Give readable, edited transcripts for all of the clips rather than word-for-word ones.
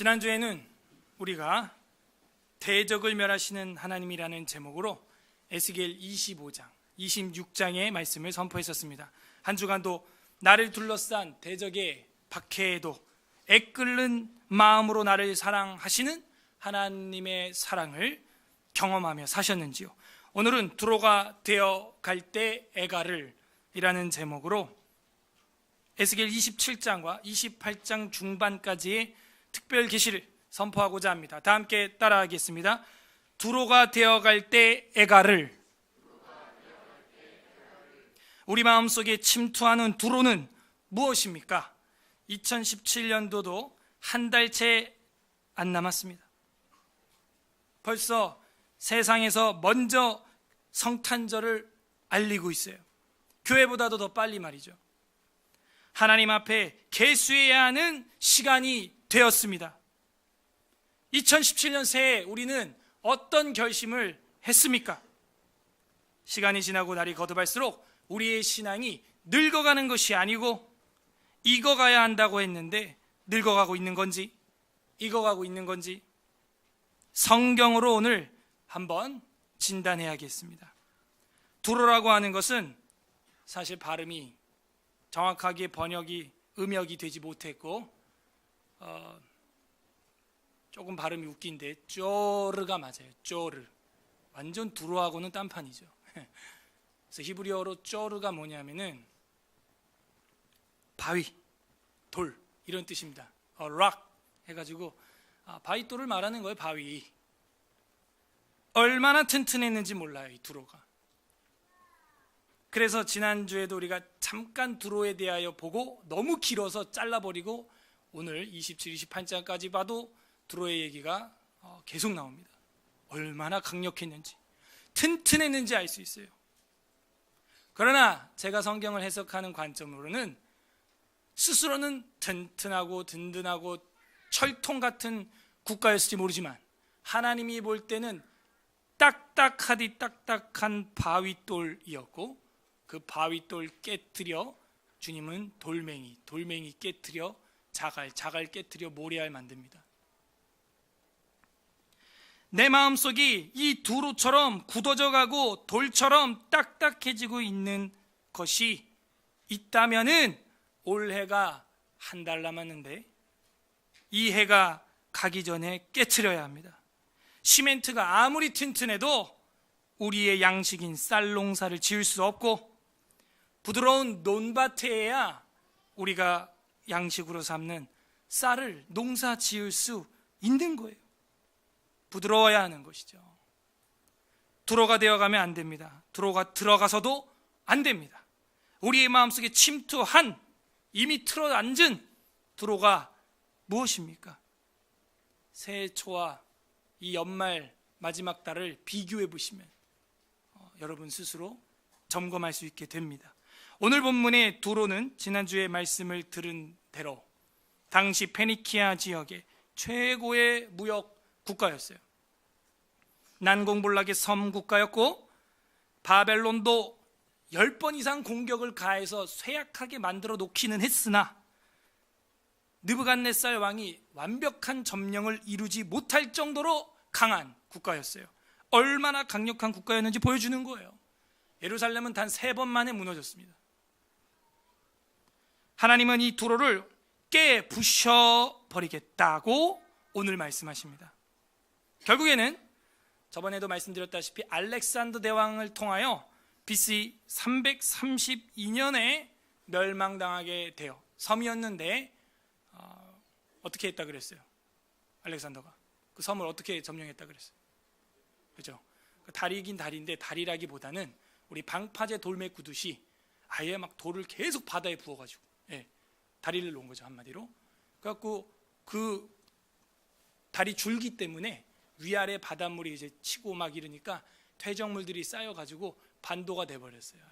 지난주에는 우리가 대적을 멸하시는 하나님이라는 제목으로 에스겔 25장, 26장의 말씀을 선포했었습니다. 한 주간도 나를 둘러싼 대적의 박해에도 애끓는 마음으로 나를 사랑하시는 하나님의 사랑을 경험하며 사셨는지요. 오늘은 두로가 되어 갈 때 에가를 이라는 제목으로 에스겔 27장과 28장 중반까지의 특별 계시를 선포하고자 합니다. 다 함께 따라하겠습니다. 두로가 되어갈 때 에가를. 우리 마음속에 침투하는 두로는 무엇입니까? 2017년도도 한 달째 안 남았습니다. 벌써 세상에서 먼저 성탄절을 알리고 있어요. 교회보다도 더 빨리 말이죠. 하나님 앞에 계수해야 하는 시간이 되었습니다. 2017년 새해 우리는 어떤 결심을 했습니까? 시간이 지나고 날이 거듭할수록 우리의 신앙이 늙어가는 것이 아니고 익어가야 한다고 했는데 늙어가고 있는 건지 익어가고 있는 건지 성경으로 오늘 한번 진단해야겠습니다. 두로라고 하는 것은 사실 발음이 정확하게 음역이 되지 못했고 조금 발음이 웃긴데 쪼르가 맞아요. 쪼르. 완전 두로하고는 딴판이죠. 그래서 히브리어로 쪼르가 뭐냐면은 바위, 돌 이런 뜻입니다. rock 해가지고 바위돌을 말하는 거예요. 바위. 얼마나 튼튼했는지 몰라요, 이 두로가. 그래서 지난주에도 우리가 잠깐 두로에 대하여 보고 너무 길어서 잘라버리고 오늘 27, 28장까지 봐도 두로의 얘기가 계속 나옵니다. 얼마나 강력했는지 튼튼했는지 알 수 있어요. 그러나 제가 성경을 해석하는 관점으로는 스스로는 튼튼하고 든든하고 철통 같은 국가였을지 모르지만 하나님이 볼 때는 딱딱하디 딱딱한 바위돌이었고 그 바위돌 깨뜨려 주님은 돌멩이 깨뜨려 자갈 깨뜨려 모래알 만듭니다. 내 마음속이 이 두로처럼 굳어져 가고 돌처럼 딱딱해지고 있는 것이 있다면은 올해가 한 달 남았는데 이 해가 가기 전에 깨트려야 합니다. 시멘트가 아무리 튼튼해도 우리의 양식인 쌀 농사를 지을 수 없고 부드러운 논밭에야 우리가 양식으로 삼는 쌀을 농사 지을 수 있는 거예요. 부드러워야 하는 것이죠. 두로가 되어가면 안 됩니다. 두로가 들어가서도 안 됩니다. 우리의 마음속에 침투한 이미 틀어 앉은 두로가 무엇입니까? 새해 초와 이 연말 마지막 달을 비교해 보시면 여러분 스스로 점검할 수 있게 됩니다. 오늘 본문의 두로는 지난주에 말씀을 들은 대로 당시 페니키아 지역의 최고의 무역 국가였어요. 난공불락의 섬 국가였고 바벨론도 10번 이상 공격을 가해서 쇠약하게 만들어 놓기는 했으나 느부갓네살 왕이 완벽한 점령을 이루지 못할 정도로 강한 국가였어요. 얼마나 강력한 국가였는지 보여주는 거예요. 예루살렘은 단 3번 만에 무너졌습니다. 하나님은 이 두로를 깨부셔버리겠다고 오늘 말씀하십니다. 결국에는 저번에도 말씀드렸다시피 알렉산더 대왕을 통하여 BC 332년에 멸망당하게 되어 섬이었는데 어떻게 했다 그랬어요? 알렉산더가 그 섬을 어떻게 점령했다 그랬어요? 그죠? 다리긴 다리인데 다리라기보다는 우리 방파제 돌멩이 구듯이 아예 막 돌을 계속 바다에 부어가지고 다리를 놓은 거죠, 한마디로. 그래갖고 그 다리 줄기 때문에 위아래 바닷물이 이제 치고 막 이러니까 퇴적물들이 쌓여가지고 반도가 돼버렸어요.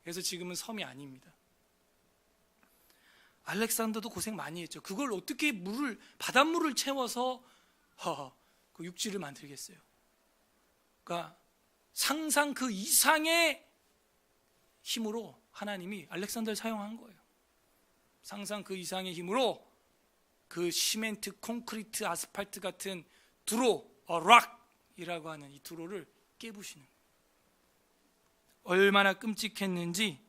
그래서 지금은 섬이 아닙니다. 알렉산더도 고생 많이 했죠. 그걸 어떻게 바닷물을 채워서 그 육지를 만들겠어요. 그러니까 상상 그 이상의 힘으로 하나님이 알렉산더를 사용한 거예요. 상상 그 이상의 힘으로 그 시멘트, 콘크리트, 아스팔트 같은 두로, 락이라고 하는 이 두로를 깨부시는 거예요. 얼마나 끔찍했는지,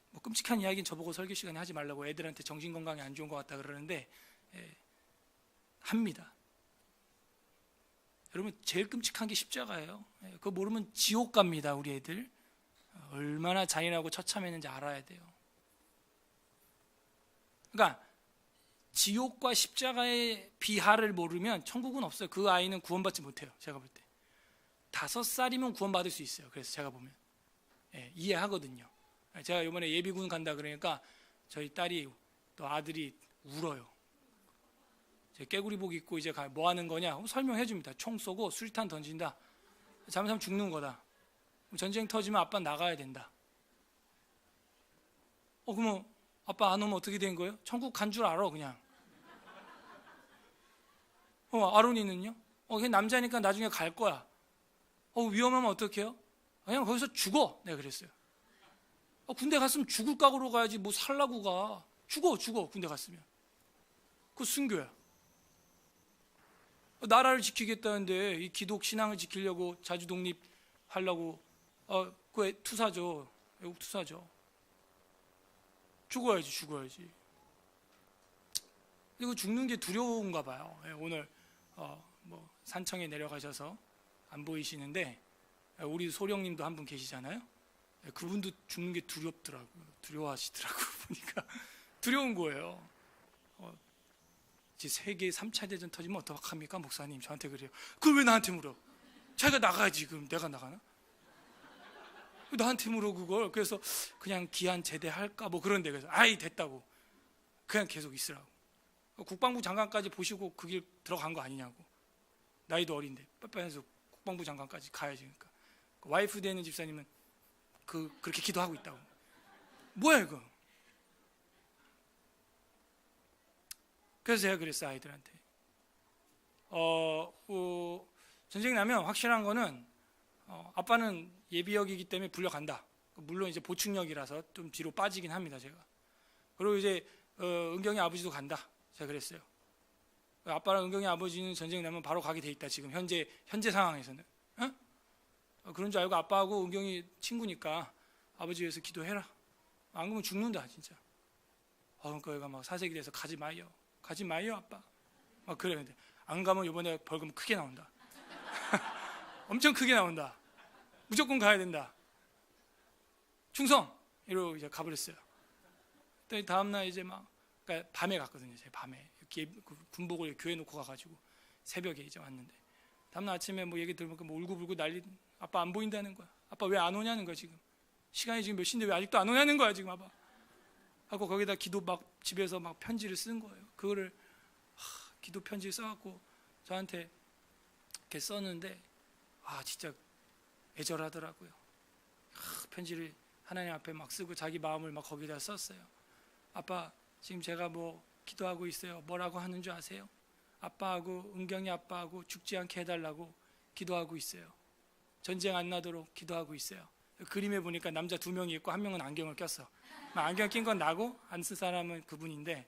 뭐 끔찍한 이야기는 저보고 설교 시간에 하지 말라고, 애들한테 정신건강에 안 좋은 것 같다 그러는데 합니다. 여러분, 제일 끔찍한 게 십자가예요. 그거 모르면 지옥 갑니다. 우리 애들 얼마나 잔인하고 처참했는지 알아야 돼요. 그러니까 지옥과 십자가의 비하를 모르면 천국은 없어요. 그 아이는 구원받지 못해요. 제가 볼 때 5살이면 구원받을 수 있어요. 그래서 제가 보면 이해하거든요. 제가 이번에 예비군 간다 그러니까 저희 딸이 또 아들이 울어요. 깨구리복 입고 이제 뭐 하는 거냐? 설명해 줍니다. 총 쏘고 수리탄 던진다. 잘못하면 죽는 거다. 전쟁 터지면 아빠 나가야 된다. 그러면 아빠 안 오면 어떻게 된 거예요? 천국 간 줄 알아 그냥. 아론이는요? 그냥 남자니까 나중에 갈 거야. 위험하면 어떡해요? 그냥 거기서 죽어. 내가 그랬어요. 군대 갔으면 죽을 각오로 가야지 뭐 살라고 가. 죽어 군대 갔으면. 그거 순교야. 나라를 지키겠다는데 이 기독 신앙을 지키려고 자주 독립하려고 그거 투사죠. 외국 투사죠. 죽어야지. 그리고 죽는 게 두려운가 봐요. 오늘 뭐 산청에 내려가셔서 안 보이시는데 우리 소령님도 한 분 계시잖아요. 그분도 죽는 게 두렵더라고요. 두려워하시더라고요. 보니까 두려운 거예요. 이제 세계 3차 대전 터지면 어떡합니까? 목사님 저한테 그래요. 그걸 왜 나한테 물어? 자기가 나가야지. 그럼 내가 나가나? 나한테 물어 그걸. 그래서 그냥 기한 제대할까 뭐 그런데, 그래서 아이 됐다고 그냥 계속 있으라고. 국방부 장관까지 보시고 그 길 들어간 거 아니냐고. 나이도 어린데 빨리빨리 해서 국방부 장관까지 가야지. 그러니까 와이프 되는 집사님은 그렇게 기도하고 있다고. 뭐야 이거. 그래서 제가 그랬어요 아이들한테. 전쟁 나면 확실한 거는 아빠는 예비역이기 때문에 불려간다. 물론 이제 보충역이라서 좀 뒤로 빠지긴 합니다 제가. 그리고 이제 은경이 아버지도 간다. 제가 그랬어요. 아빠랑 은경이 아버지는 전쟁 나면 바로 가게 돼 있다. 지금 현재 상황에서는. 그런 줄 알고 아빠하고 은경이 친구니까 아버지 위해서 기도해라. 안 그러면 죽는다 진짜. 그러니까 얘가 막 사색이 돼서 가지 마요 아빠. 막 그래. 근데 안 가면 이번에 벌금 크게 나온다. 엄청 크게 나온다. 무조건 가야 된다. 충성! 이러고 이제 가버렸어요. 또 다음날 이제 그러니까 밤에 갔거든요. 제가 밤에 군복을 교회 놓고 가가지고 새벽에 이제 왔는데, 다음날 아침에 뭐 얘기 들으면 뭐 울고불고 난리. 아빠 안 보인다는 거야. 아빠 왜 안 오냐는 거야 지금. 시간이 지금 몇 시인데 왜 아직도 안 오냐는 거야 지금 아빠. 하고 거기다 기도 집에서 편지를 쓴 거예요. 그거를 기도 편지 써갖고 저한테 이렇게 썼는데 진짜 애절하더라고요. 편지를 하나님 앞에 쓰고 자기 마음을 거기다 썼어요. 아빠 지금 제가 뭐 기도하고 있어요. 뭐라고 하는 줄 아세요? 아빠하고 은경이 아빠하고 죽지 않게 해달라고 기도하고 있어요. 전쟁 안 나도록 기도하고 있어요. 그림에 보니까 남자 2명이 있고 한 명은 안경을 꼈어. 안경 낀 건 나고 안 쓴 사람은 그분인데,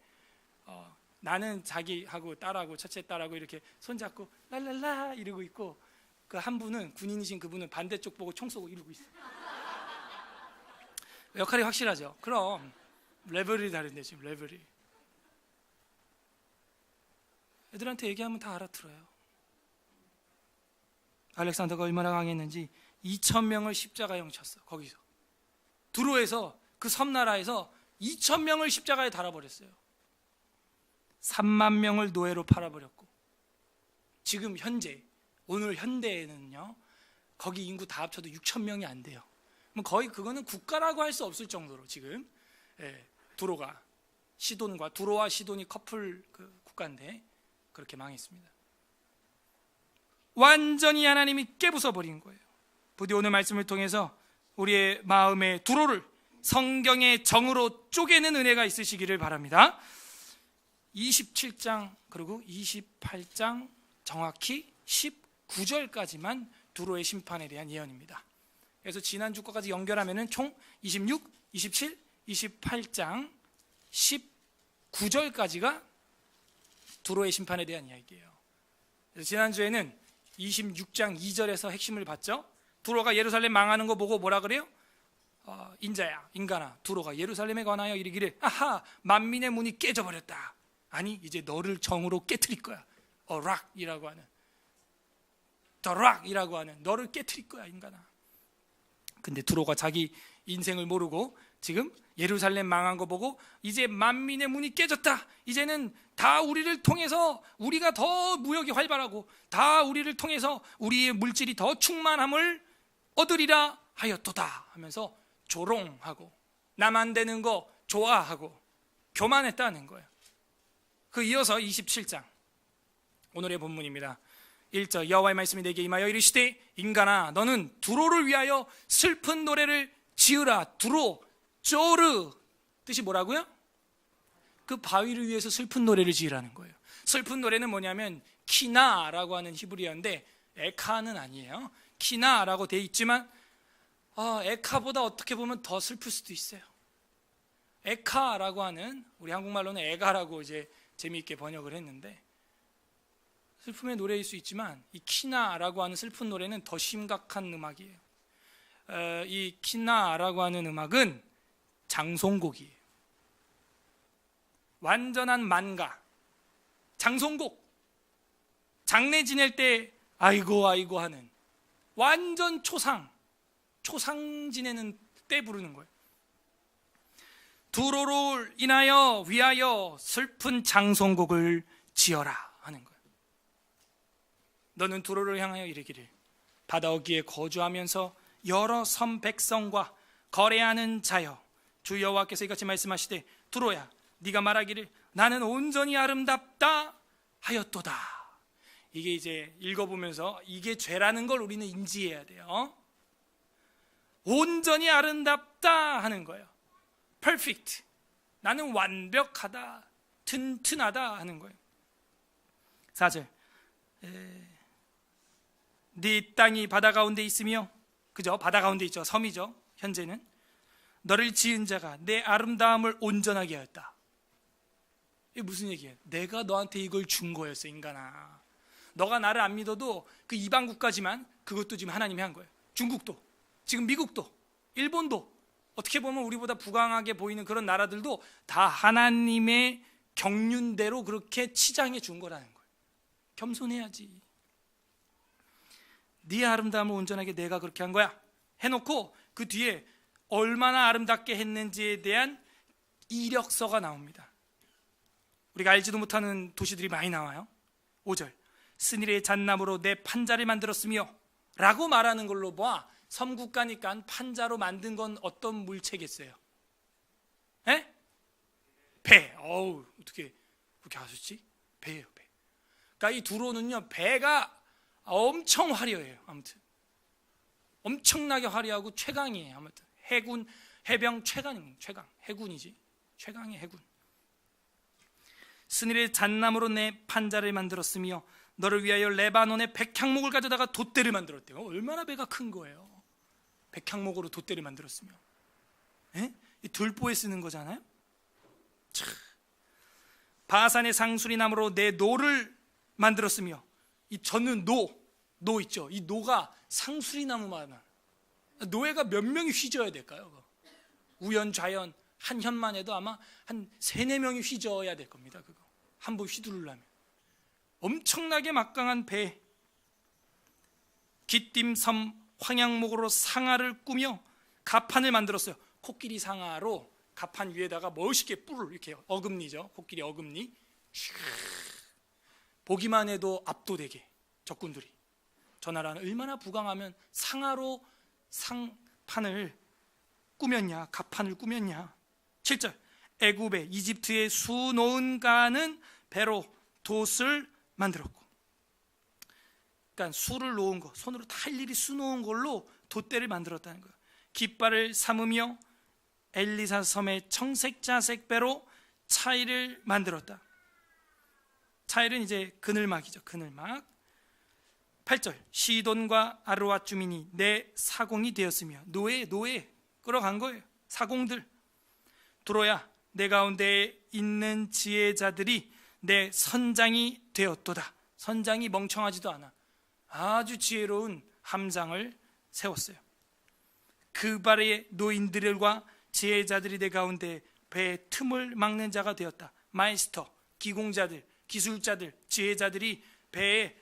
나는 자기하고 딸하고 첫째 딸하고 이렇게 손잡고 랄랄라 이러고 있고, 그 한 분은 군인이신 그분은 반대쪽 보고 총 쏘고 이러고 있어. 역할이 확실하죠. 그럼 레벨이 다른데 지금 레벨이. 애들한테 얘기하면 다 알아들어요. 알렉산더가 얼마나 강했는지 2,000명을 십자가형 쳤어. 거기서 두로에서 그 섬나라에서 2,000명을 십자가에 달아버렸어요. 3만 명을 노예로 팔아버렸고, 지금 현재 오늘 현대에는요 거기 인구 다 합쳐도 6,000명이 안 돼요. 거의 그거는 국가라고 할 수 없을 정도로 지금 두로와 시돈이 커플 국가인데 그렇게 망했습니다. 완전히 하나님이 깨부숴버린 거예요. 부디 오늘 말씀을 통해서 우리의 마음의 두로를 성경의 정으로 쪼개는 은혜가 있으시기를 바랍니다. 27장 그리고 28장 정확히 19절까지만 두로의 심판에 대한 예언입니다. 그래서 지난주 거까지 연결하면 총 26, 27, 28장 19절까지가 두로의 심판에 대한 이야기예요. 그래서 지난주에는 26장 2절에서 핵심을 봤죠. 두로가 예루살렘 망하는 거 보고 뭐라 그래요? 인자야, 인간아, 두로가 예루살렘에 관하여 이르기를 아하, 만민의 문이 깨져버렸다. 아니, 이제 너를 정으로 깨트릴 거야. 락이라고 하는, 더 락이라고 하는, 너를 깨트릴 거야, 인간아. 근데 두로가 자기 인생을 모르고 지금 예루살렘 망한 거 보고 이제 만민의 문이 깨졌다. 이제는 다 우리를 통해서 우리가 더 무역이 활발하고 다 우리를 통해서 우리의 물질이 더 충만함을 얻으리라 하였도다 하면서 조롱하고 남 안 되는 거 좋아하고 교만했다는 거예요. 그 이어서 27장 오늘의 본문입니다. 1절 여호와의 말씀이 내게 임하여 이르시되 인간아 너는 두로를 위하여 슬픈 노래를 지으라. 두로, 쪼르 뜻이 뭐라고요? 그 바위를 위해서 슬픈 노래를 지으라는 거예요. 슬픈 노래는 뭐냐면 키나라고 하는 히브리어인데 에카는 아니에요. 키나라고 돼 있지만 에카보다 어떻게 보면 더 슬플 수도 있어요. 에카라고 하는, 우리 한국말로는 에가라고 이제 재미있게 번역을 했는데 슬픔의 노래일 수 있지만 이 키나라고 하는 슬픈 노래는 더 심각한 음악이에요. 이 키나라고 하는 음악은 장송곡이에요. 완전한 만가, 장송곡, 장례 지낼 때 아이고 아이고 하는 완전 초상 지내는 때 부르는 거예요. 두로를 인하여 위하여 슬픈 장송곡을 지어라 하는 거예요. 너는 두로를 향하여 이르기를 바다 어귀에 거주하면서 여러 섬 백성과 거래하는 자여 주 여호와께서 이같이 말씀하시되 두로야 네가 말하기를 나는 온전히 아름답다 하였도다. 이게 이제 읽어보면서 이게 죄라는 걸 우리는 인지해야 돼요. 온전히 아름답다 하는 거예요. perfect, 나는 완벽하다, 튼튼하다 하는 거예요. 4절 네 땅이 바다 가운데 있으며, 그죠? 바다 가운데 있죠. 섬이죠. 현재는 너를 지은 자가 내 아름다움을 온전하게 하였다. 이게 무슨 얘기예요? 내가 너한테 이걸 준 거였어, 인간아. 너가 나를 안 믿어도 그 이방 국가지만 그것도 지금 하나님이 한 거예요. 중국도, 지금 미국도, 일본도, 어떻게 보면 우리보다 부강하게 보이는 그런 나라들도 다 하나님의 경륜대로 그렇게 치장해 준 거라는 거예요. 겸손해야지. 네 아름다움을 온전하게 내가 그렇게 한 거야 해놓고 그 뒤에 얼마나 아름답게 했는지에 대한 이력서가 나옵니다. 우리가 알지도 못하는 도시들이 많이 나와요. 5절 스닐의 잣나무로 내 판자를 만들었으며 라고 말하는 걸로 봐 섬국가니까 판자로 만든 건 어떤 물체겠어요? 에? 배. 어우, 어떻게 그렇게 아셨지? 배예요, 배. 그러니까 이 두로는요, 배가 엄청 화려해요. 아무튼 엄청나게 화려하고 최강이에요. 아무튼 해군, 해병 최강, 해군이지. 최강의 해군. 스닐의 잣나무로 내 판자를 만들었으며 너를 위하여 레바논의 백향목을 가져다가 돛대를 만들었대요. 얼마나 배가 큰 거예요. 백향목으로 돛대를 만들었으며. 에? 이 들보에 쓰는 거잖아요. 참. 바산의 상수리 나무로 내 노를 만들었으며, 이 저는 노 있죠. 이 노가 상수리 나무만, 노예가 몇 명이 휘저어야 될까요? 우연좌연 한 현만 해도 아마 한 3-4명이 휘저어야 될 겁니다. 그거 한 번 휘두르려면. 엄청나게 막강한 배. 기띔섬 황양목으로 상아를 꾸며 가판을 만들었어요. 코끼리 상아로 가판 위에다가 멋있게 뿔을 이렇게, 어금니죠. 코끼리 어금니. 보기만 해도 압도되게 적군들이. 저 나라는 얼마나 부강하면 상아로 상판을 꾸몄냐, 가판을 꾸몄냐. 7절 애굽에 이집트의 수놓은 가는 배로 돛을 만들었고, 그러니까 수를 놓은 거, 손으로 다 일일이 수 놓은 걸로 돛대를 만들었다는 거예요. 깃발을 삼으며 엘리사 섬의 청색자색 배로 차일을 만들었다. 차일은 이제 그늘막이죠. 그늘막. 8절 시돈과 아르와 주민이 내 사공이 되었으며, 노예 끌어간 거예요. 사공들. 두로야 내 가운데 있는 지혜자들이 내 선장이 되었도다. 선장이 멍청하지도 않아. 아주 지혜로운 함장을 세웠어요. 그 발의 노인들과 지혜자들이 내 가운데 배의 틈을 막는 자가 되었다. 마이스터, 기공자들, 기술자들, 지혜자들이 배에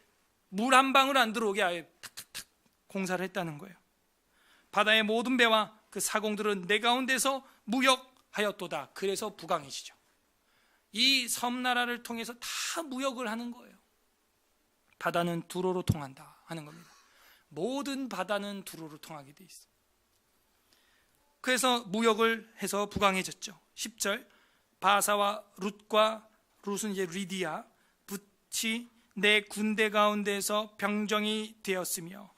물 한 방울 안 들어오게 아예 탁탁탁 공사를 했다는 거예요. 바다의 모든 배와 그 사공들은 내 가운데서 무역하였도다. 그래서 부강해지죠. 이 섬나라를 통해서 다 무역을 하는 거예요. 바다는 두로로 통한다 하는 겁니다. 모든 바다는 두로로 통하게 돼 있어요. 그래서 무역을 해서 부강해졌죠. 10절, 바사와 룻과, 룻은 이제 리디아, 붓이 내 군대 가운데서 병정이 되었으며,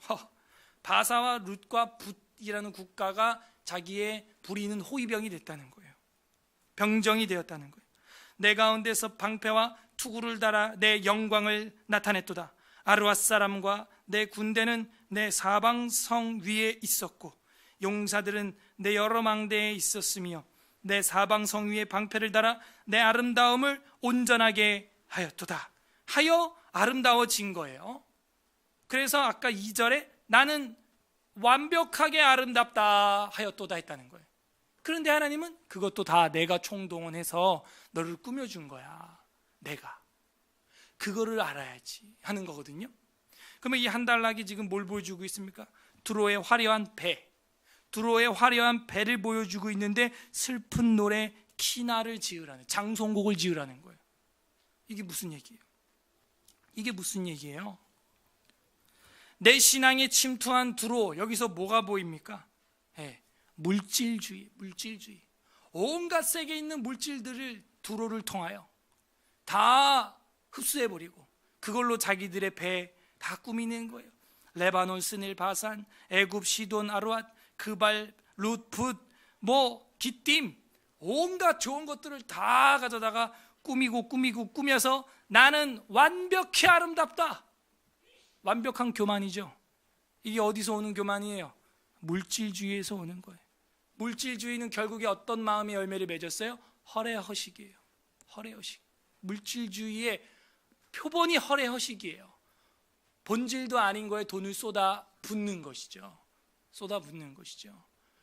바사와 룻과 붓이라는 국가가 자기의 부리는 호위병이 됐다는 거예요. 병정이 되었다는 거예요. 내 가운데서 방패와 투구를 달아 내 영광을 나타냈도다. 아르왓 사람과 내 군대는 내 사방성 위에 있었고 용사들은 내 여러 망대에 있었으며 내 사방성 위에 방패를 달아 내 아름다움을 온전하게 하였도다. 하여 아름다워진 거예요. 그래서 아까 2절에 나는 완벽하게 아름답다 하였도다 했다는 거예요. 그런데 하나님은 그것도 다 내가 총동원해서 너를 꾸며준 거야. 내가 그거를 알아야지 하는 거거든요. 그러면 이 한 단락이 지금 뭘 보여주고 있습니까? 두로의 화려한 배, 두로의 화려한 배를 보여주고 있는데 슬픈 노래 키나를 지으라는, 장송곡을 지으라는 거예요. 이게 무슨 얘기예요? 이게 무슨 얘기예요? 내 신앙에 침투한 두로, 여기서 뭐가 보입니까? 물질주의. 온갖 세계에 있는 물질들을 두로를 통하여 다 흡수해버리고 그걸로 자기들의 배 다 꾸미는 거예요. 레바논, 스닐, 바산, 애굽, 시돈, 아르왓, 그발, 룻, 붓, 기띔, 온갖 좋은 것들을 다 가져다가 꾸며서 나는 완벽히 아름답다. 완벽한 교만이죠. 이게 어디서 오는 교만이에요? 물질주의에서 오는 거예요. 물질주의는 결국에 어떤 마음의 열매를 맺었어요? 허례허식이에요. 허례허식. 물질주의의 표본이 허례허식이에요. 본질도 아닌 거에 돈을 쏟아붓는 것이죠.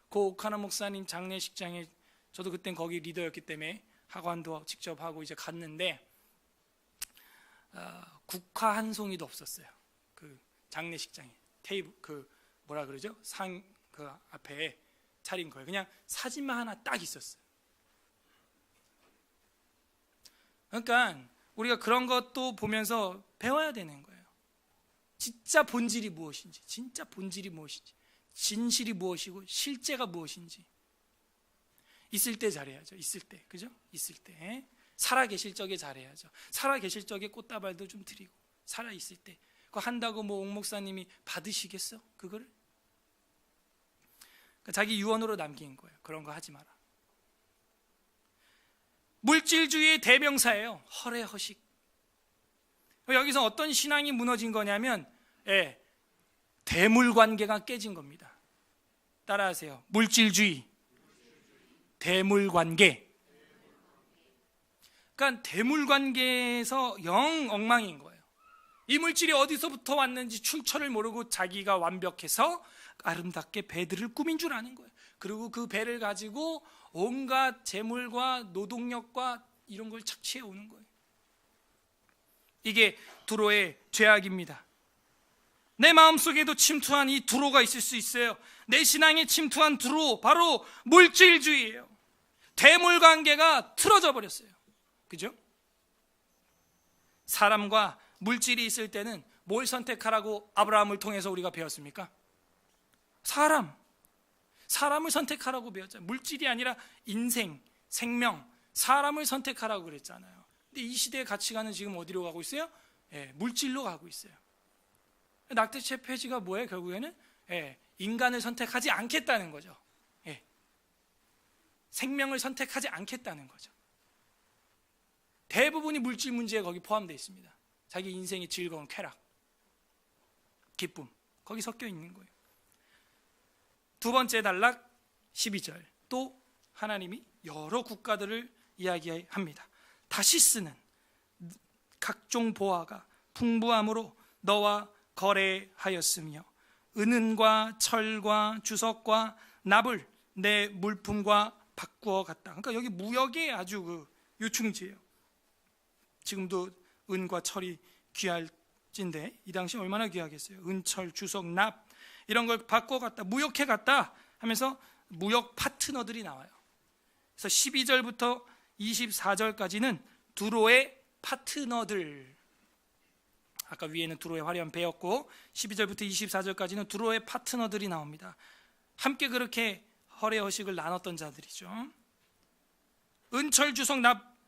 고 오카나 목사님 장례식장에, 저도 그땐 거기 리더였기 때문에 하관도 직접 하고 이제 갔는데 국화 한 송이도 없었어요. 그 장례식장에 테이블 뭐라 그러죠? 상 그 앞에 차린 거예요. 그냥 사진만 하나 딱 있었어요. 그러니까 우리가 그런 것도 보면서 배워야 되는 거예요. 진짜 본질이 무엇인지, 진실이 무엇이고 실제가 무엇인지. 있을 때 잘해야죠. 있을 때, 그죠? 있을 때 살아 계실 적에 잘해야죠. 살아 계실 적에 꽃다발도 좀 드리고, 살아 있을 때 그거 한다고 옥 목사님이 받으시겠어? 그거를? 자기 유언으로 남긴 거예요. 그런 거 하지 마라. 물질주의의 대명사예요. 허례허식. 여기서 어떤 신앙이 무너진 거냐면 대물관계가 깨진 겁니다. 따라하세요. 물질주의, 대물관계. 그러니까 대물관계에서 영 엉망인 거예요. 이 물질이 어디서부터 왔는지 출처를 모르고 자기가 완벽해서 아름답게 배들을 꾸민 줄 아는 거예요. 그리고 그 배를 가지고 온갖 재물과 노동력과 이런 걸 착취해 오는 거예요. 이게 두로의 죄악입니다. 내 마음속에도 침투한 이 두로가 있을 수 있어요. 내 신앙에 침투한 두로, 바로 물질주의예요. 대물관계가 틀어져 버렸어요. 그죠? 사람과 물질이 있을 때는 뭘 선택하라고 아브라함을 통해서 우리가 배웠습니까? 사람을 선택하라고 배웠잖아요. 물질이 아니라 인생, 생명, 사람을 선택하라고 그랬잖아요. 근데 이 시대의 가치관은 지금 어디로 가고 있어요? 물질로 가고 있어요. 낙태죄 폐지가 뭐예요? 결국에는 인간을 선택하지 않겠다는 거죠. 생명을 선택하지 않겠다는 거죠. 대부분이 물질 문제에 거기 포함되어 있습니다. 자기 인생의 즐거운 쾌락, 기쁨, 거기 섞여 있는 거예요. 두 번째 단락 12절, 또 하나님이 여러 국가들을 이야기합니다. 다시스는 각종 보화가 풍부함으로 너와 거래하였으며 은은과 철과 주석과 납을 내 물품과 바꾸어 갔다. 그러니까 여기 무역의 아주 그 요충지예요. 지금도 은과 철이 귀할진데 이 당시 얼마나 귀하겠어요. 은철, 주석, 납 이런 걸 바꾸어 갔다, 무역해 갔다 하면서 무역 파트너들이 나와요. 그래서 12절부터 24절까지는 두로의 파트너들, 아까 위에는 두로의 화려한 배였고 12절부터 24절까지는 두로의 파트너들이 나옵니다. 함께 그렇게 허례허식을 나눴던 자들이죠. 은철, 주석, 납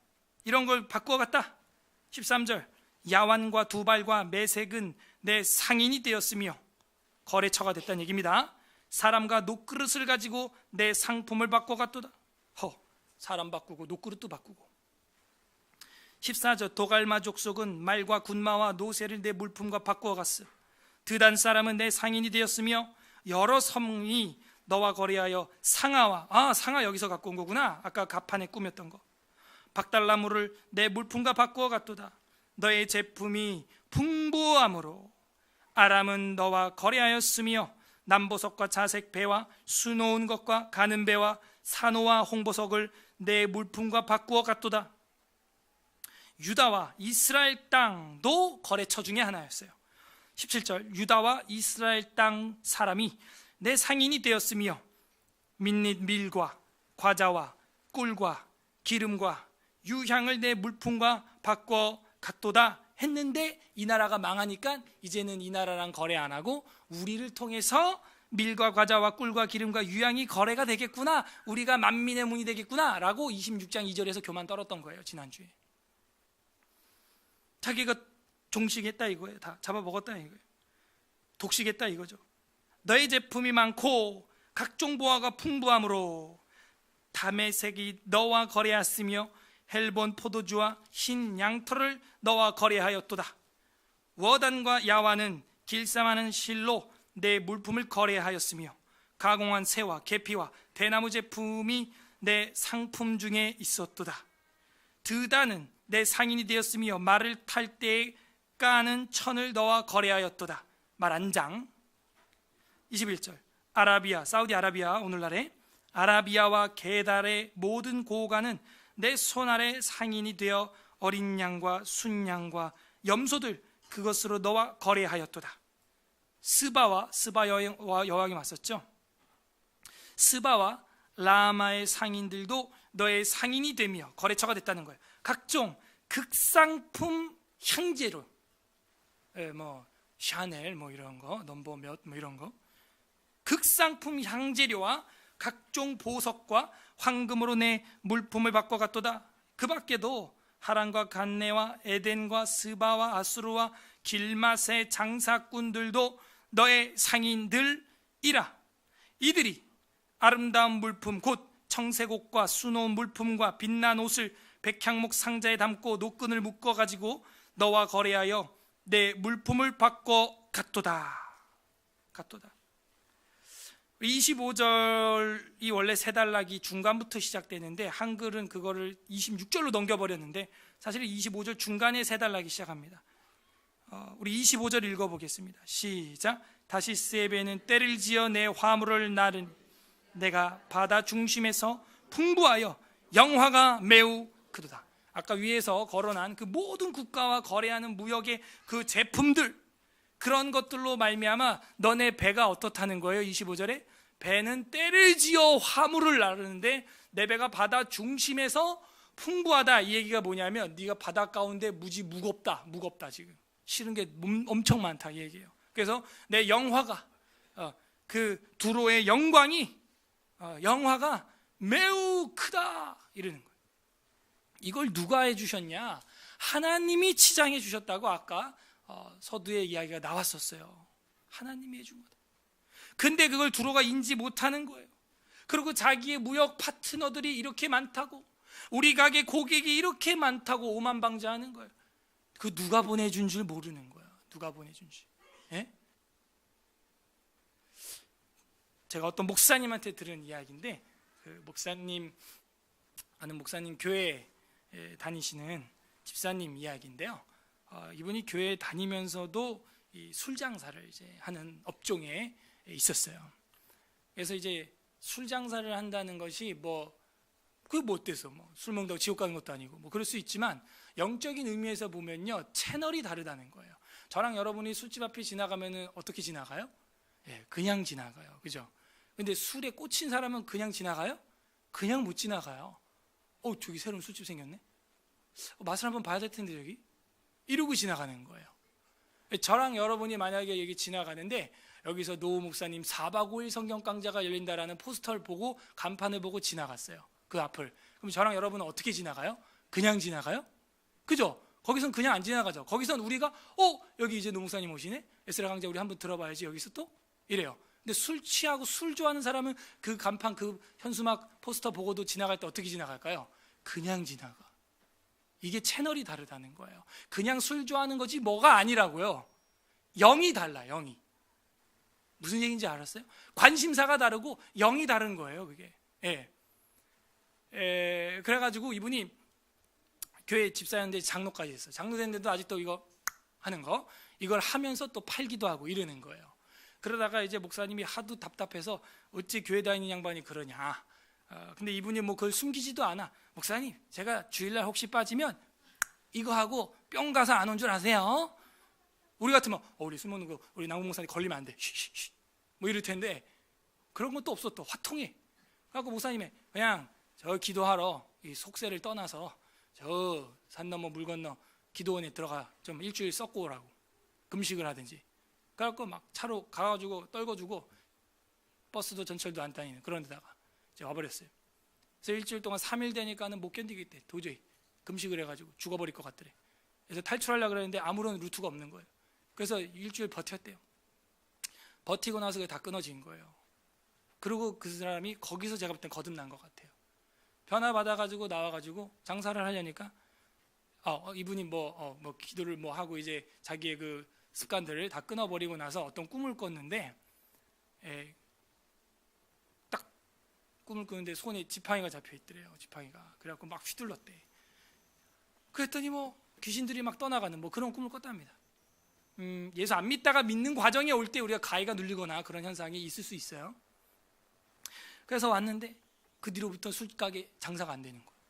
이런 걸 바꾸어 갔다. 13절 야완과 두발과 메색은 내 상인이 되었으며 거래처가 됐다는 얘기입니다. 사람과 녹그릇을 가지고 내 상품을 바꿔 갔도다. 사람 바꾸고 녹그릇도 바꾸고. 14절 도갈마 족속은 말과 군마와 노새를 내 물품과 바꾸어 갔어. 드단 사람은 내 상인이 되었으며 여러 성이 너와 거래하여 상아와, 상아 여기서 갖고 온 거구나. 아까 가판에 꾸몄던 거. 박달나무를 내 물품과 바꾸어 갔도다. 너의 제품이 풍부함으로 아람은 너와 거래하였으며 남보석과 자색 배와 수놓은 것과 가는 배와 산호와 홍보석을 내 물품과 바꾸어 갔도다. 유다와 이스라엘 땅도 거래처 중에 하나였어요. 17절 유다와 이스라엘 땅 사람이 내 상인이 되었으며 민닛 밀과 과자와 꿀과 기름과 유향을 내 물품과 바꿔 갔도다 했는데 이 나라가 망하니까 이제는 이 나라랑 거래 안 하고 우리를 통해서 밀과 과자와 꿀과 기름과 유향이 거래가 되겠구나, 우리가 만민의 문이 되겠구나 라고 26장 2절에서 교만 떨었던 거예요. 지난주에 자기가 종식했다 이거예요. 다 잡아먹었다 이거예요. 독식했다 이거죠. 너의 제품이 많고 각종 보화가 풍부함으로 다메섹이 너와 거래하였으며 헬본 포도주와 흰 양털을 너와 거래하였도다. 워단과 야완은 길쌈하는 실로 내 물품을 거래하였으며 가공한 새와 계피와 대나무 제품이 내 상품 중에 있었도다. 드다는 내 상인이 되었으며 말을 탈 때에 까는 천을 너와 거래하였도다. 말 안장. 21절 아라비아, 사우디아라비아 오늘날의 아라비아와 게달의 모든 고가는 내 손아래 상인이 되어 어린 양과 순양과 염소들 그것으로 너와 거래하였도다. 스바와 여왕이 왔었죠. 스바와 라마의 상인들도 너의 상인이 되며 거래처가 됐다는 거예요. 각종 극상품 향재료, 샤넬 이런 거, 넘버 몇 이런 거, 극상품 향재료와 각종 보석과 황금으로 내 물품을 바꿔 갔도다. 그 밖에도 하란과 간네와 에덴과 스바와 아수르와 길맛의 장사꾼들도 너의 상인들이라. 이들이 아름다운 물품 곧 청색옷과 수놓은 물품과 빛난 옷을 백향목 상자에 담고 노끈을 묶어 가지고 너와 거래하여 내 물품을 바꿔 갔도다. 25절이 원래 세 단락이 중간부터 시작되는데 한글은 그거를 26절로 넘겨버렸는데 사실 25절 중간에 세 단락이 시작합니다. 우리 25절 읽어보겠습니다. 시작. 다시스의 배는 때를 지어 내 화물을 나르니 내가 바다 중심에서 풍부하여 영화가 매우 크도다. 아까 위에서 거론한 그 모든 국가와 거래하는 무역의 그 제품들, 그런 것들로 말미암아 너네 배가 어떻다는 거예요? 25절에 배는 때를 지어 화물을 나르는데 내 배가 바다 중심에서 풍부하다. 이 얘기가 뭐냐면 네가 바다 가운데 무지 무겁다 지금 실은 게 엄청 많다 이 얘기예요. 그래서 내 영화가 그 두로의 영광이 영화가 매우 크다 이러는 거예요. 이걸 누가 해주셨냐? 하나님이 치장해 주셨다고 아까 서두에 이야기가 나왔었어요. 하나님이 해준 거다. 근데 그걸 두로가 인지 못하는 거예요. 그리고 자기의 무역 파트너들이 이렇게 많다고, 우리 가게 고객이 이렇게 많다고 오만방자하는 거예요. 그 누가 보내준 줄 모르는 거야. 누가 보내준지. 예? 제가 어떤 목사님한테 들은 이야기인데, 그 목사님, 아는 목사님 교회에 다니시는 집사님 이야기인데요. 이분이 교회 다니면서도 이 술 장사를 이제 하는 업종에 있었어요. 그래서 이제 술 장사를 한다는 것이 그게 뭐 어때서 술 먹다가 지옥 가는 것도 아니고 그럴 수 있지만 영적인 의미에서 보면요, 채널이 다르다는 거예요. 저랑 여러분이 술집 앞에 지나가면은 어떻게 지나가요? 예, 그냥 지나가요. 그죠? 근데 술에 꽂힌 사람은 그냥 지나가요? 그냥 못 지나가요. 저기 새로운 술집 생겼네? 맛을 한번 봐야 될 텐데 저기? 이러고 지나가는 거예요. 저랑 여러분이 만약에 여기 지나가는데 여기서 노우 목사님 4박 5일 성경 강좌가 열린다라는 포스터를 보고 간판을 보고 지나갔어요. 그 앞을. 그럼 저랑 여러분은 어떻게 지나가요? 그냥 지나가요? 그죠? 거기선 그냥 안 지나가죠. 거기선 우리가 여기 이제 노 목사님 오시네? 에스라 강좌 우리 한번 들어봐야지. 여기서 또 이래요. 근데 술 취하고 술 좋아하는 사람은 그 간판 그 현수막 포스터 보고도 지나갈 때 어떻게 지나갈까요? 그냥 지나가. 이게 채널이 다르다는 거예요. 그냥 술 좋아하는 거지 뭐가 아니라고요. 영이 달라. 영이. 무슨 얘기인지 알았어요? 관심사가 다르고 영이 다른 거예요. 그게. 그래가지고 이분이 교회 집사였는데 장로까지 했어요. 장로 됐는데도 아직도 이거 하는 거, 이걸 하면서 또 팔기도 하고 이러는 거예요. 그러다가 이제 목사님이 하도 답답해서 어찌 교회 다니는 양반이 그러냐. 근데 이분이 그걸 숨기지도 않아. 목사님, 제가 주일날 혹시 빠지면 이거 하고 뿅 가서 안 온 줄 아세요? 우리 같으면 우리 술 먹는 거 우리 남궁 목사님 걸리면 안 돼. 쉬쉬쉬. 이럴 텐데 그런 것도 없어. 또 화통해. 그래갖고 목사님이 그냥 저 기도하러 이 속세를 떠나서 저 산 넘어 물 건너 기도원에 들어가 좀 일주일 썩고 오라고. 금식을 하든지. 그래갖고 막 차로 가가지고 떨궈주고 버스도 전철도 안 다니는 그런 데다가 이제 와버렸어요. 그래서 일주일 동안 3일 되니까는 못 견디겠대. 도저히 금식을 해가지고 죽어버릴 것 같더래. 그래서 탈출하려고 그랬는데 아무런 루트가 없는 거예요. 그래서 일주일 버텼대요. 버티고 나서 그게 다 끊어진 거예요. 그리고 그 사람이 거기서 제가 볼 땐 거듭난 것 같아요. 변화 받아가지고 나와가지고 장사를 하려니까 이분이 기도를 하고 이제 자기의 그 습관들을 다 끊어버리고 나서 어떤 꿈을 꿨는데 딱 꿈을 꾸는데 손에 지팡이가 잡혀 있더래요. 지팡이가. 그래갖고 막 휘둘렀대. 그랬더니 귀신들이 막 떠나가는 그런 꿈을 꿨답니다. 예수 안 믿다가 믿는 과정에 올 때 우리가 가위가 눌리거나 그런 현상이 있을 수 있어요. 그래서 왔는데 그 뒤로부터 술가게 장사가 안 되는 거예요.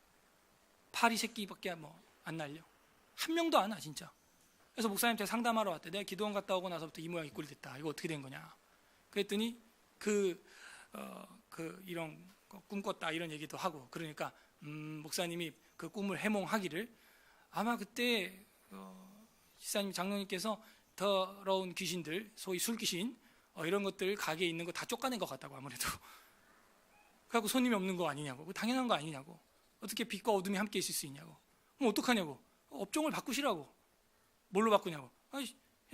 파리 새끼밖에 안 날려. 한 명도 안 와 진짜. 그래서 목사님한테 상담하러 왔대. 내가 기도원 갔다 오고 나서부터 이 모양 이 꼴이 됐다. 이거 어떻게 된 거냐. 그랬더니 이런 꿈 꿨다 이런 얘기도 하고 그러니까 목사님이 그 꿈을 해몽하기를 아마 그때 지사님 장로님께서 더러운 귀신들 소위 술귀신 이런 것들 가게에 있는 거 다 쫓아낸 것 같다고 아무래도. 그래갖고 손님이 없는 거 아니냐고. 당연한 거 아니냐고. 어떻게 빛과 어둠이 함께 있을 수 있냐고. 그럼 어떡하냐고. 업종을 바꾸시라고. 뭘로 바꾸냐고. 그냥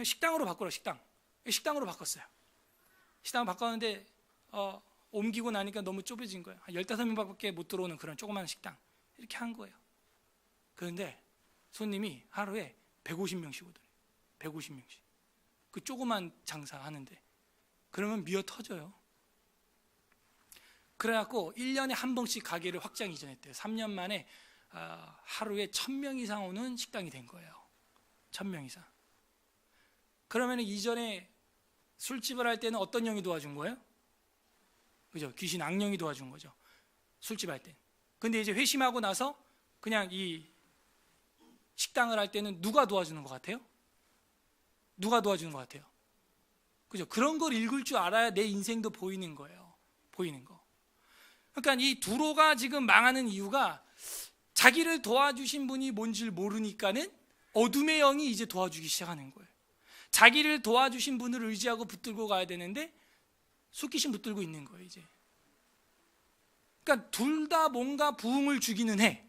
식당으로 바꾸라. 식당으로 바꿨어요. 식당을 바꿨는데 옮기고 나니까 너무 좁아진 거예요. 한 15명밖에 못 들어오는 그런 조그마한 식당. 이렇게 한 거예요. 그런데 손님이 하루에 150명씩 오더래요. 150명씩. 그 조그만 장사하는데 그러면 미어 터져요. 그래갖고 1년에 한 번씩 가게를 확장 이전했대요. 3년 만에 하루에 1000명 이상 오는 식당이 된 거예요. 1000명 이상. 그러면 이전에 술집을 할 때는 어떤 영이 도와준 거예요? 그죠? 귀신 악령이 도와준 거죠. 술집 할 때. 근데 이제 회심하고 나서 그냥 이 식당을 할 때는 누가 도와주는 것 같아요? 누가 도와주는 것 같아요? 그죠? 그런 걸 읽을 줄 알아야 내 인생도 보이는 거예요. 보이는 거. 그러니까 이 두로가 지금 망하는 이유가 자기를 도와주신 분이 뭔지를 모르니까는 어둠의 영이 이제 도와주기 시작하는 거예요. 자기를 도와주신 분을 의지하고 붙들고 가야 되는데 술귀신 붙들고 있는 거예요 이제. 그러니까 둘 다 뭔가 부흥을 주기는 해.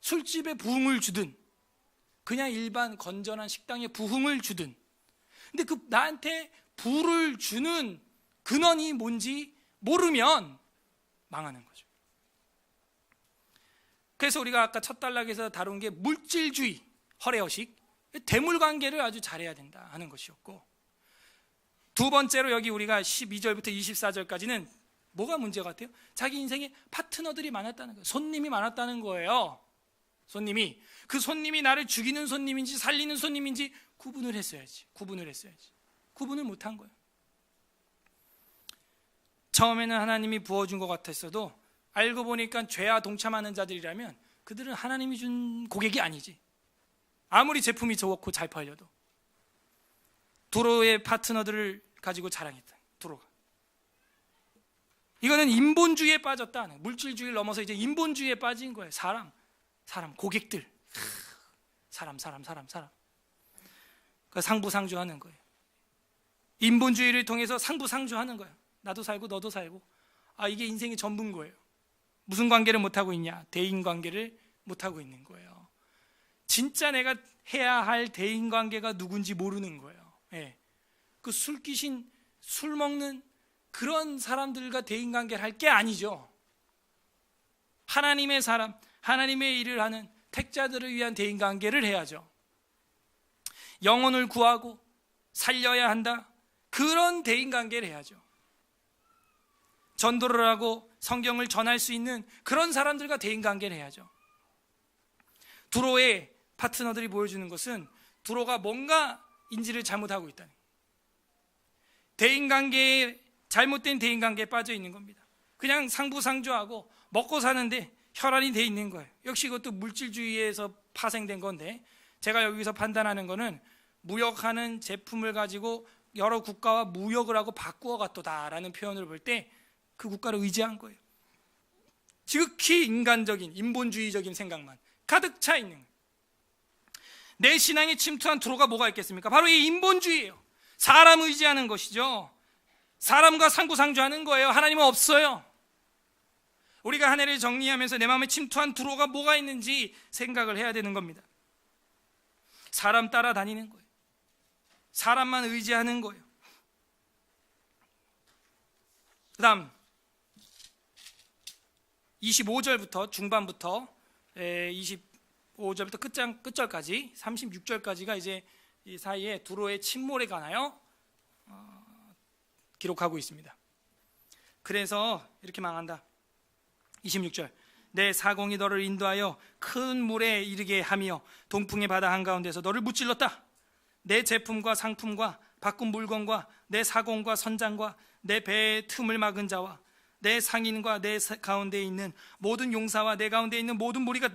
술집에 부흥을 주든 그냥 일반 건전한 식당에 부흥을 주든. 근데 그 나한테 부를 주는 근원이 뭔지 모르면 망하는 거죠. 그래서 우리가 아까 첫 단락에서 다룬 게 물질주의, 허례허식, 대물관계를 아주 잘해야 된다 하는 것이었고, 두 번째로 여기 우리가 12절부터 24절까지는 뭐가 문제 같아요? 자기 인생에 파트너들이 많았다는 거예요. 손님이 많았다는 거예요. 손님이 그 손님이 나를 죽이는 손님인지 살리는 손님인지 구분을 했어야지. 구분을 못한 거예요. 처음에는 하나님이 부어준 것 같았어도 알고 보니까 죄와 동참하는 자들이라면 그들은 하나님이 준 고객이 아니지. 아무리 제품이 좋고 잘 팔려도. 두로의 파트너들을 가지고 자랑했다. 두로가. 이거는 인본주의에 빠졌다. 물질주의를 넘어서 이제 인본주의에 빠진 거예요. 사람, 고객들. 사람. 그 상부상조하는 거예요. 인본주의를 통해서 상부상조하는 거예요. 나도 살고 너도 살고. 이게 인생의 전부인 거예요. 무슨 관계를 못하고 있냐? 대인관계를 못하고 있는 거예요. 진짜 내가 해야 할 대인관계가 누군지 모르는 거예요. 그 술 귀신, 술 먹는 그런 사람들과 대인관계를 할 게 아니죠. 하나님의 사람, 하나님의 일을 하는 택자들을 위한 대인관계를 해야죠. 영혼을 구하고 살려야 한다. 그런 대인관계를 해야죠. 전도를 하고 성경을 전할 수 있는 그런 사람들과 대인관계를 해야죠. 두로의 파트너들이 보여주는 것은 두로가 뭔가 인지를 잘못하고 있다는 거예요. 대인관계에 잘못된 대인관계에 빠져 있는 겁니다. 그냥 상부상조하고 먹고 사는데 혈안이 돼 있는 거예요. 역시 이것도 물질주의에서 파생된 건데, 제가 여기서 판단하는 거는 무역하는 제품을 가지고 여러 국가와 무역을 하고 바꾸어 갔다라는 표현을 볼 때 그 국가를 의지한 거예요. 지극히 인간적인 인본주의적인 생각만 가득 차 있는 거예요. 내 신앙에 침투한 두로가 뭐가 있겠습니까? 바로 이 인본주의예요. 사람 의지하는 것이죠. 사람과 상부상조하는 거예요. 하나님은 없어요. 우리가 한 해를 정리하면서 내 마음에 침투한 두로가 뭐가 있는지 생각을 해야 되는 겁니다. 사람 따라다니는 거예요. 사람만 의지하는 거예요. 그 다음 25절부터 중반부터 25절부터 끝절까지 36절까지가 이제 이 사이에 두로의 침몰에 관하여 기록하고 있습니다. 그래서 이렇게 망한다. 26절, 내 사공이 너를 인도하여 큰 물에 이르게 하며 동풍의 바다 한가운데서 너를 무찔렀다. 내 제품과 상품과 바꾼 물건과 내 사공과 선장과 내 배의 틈을 막은 자와 내 상인과 내 가운데 있는 모든 용사와 내 가운데 있는 모든 무리가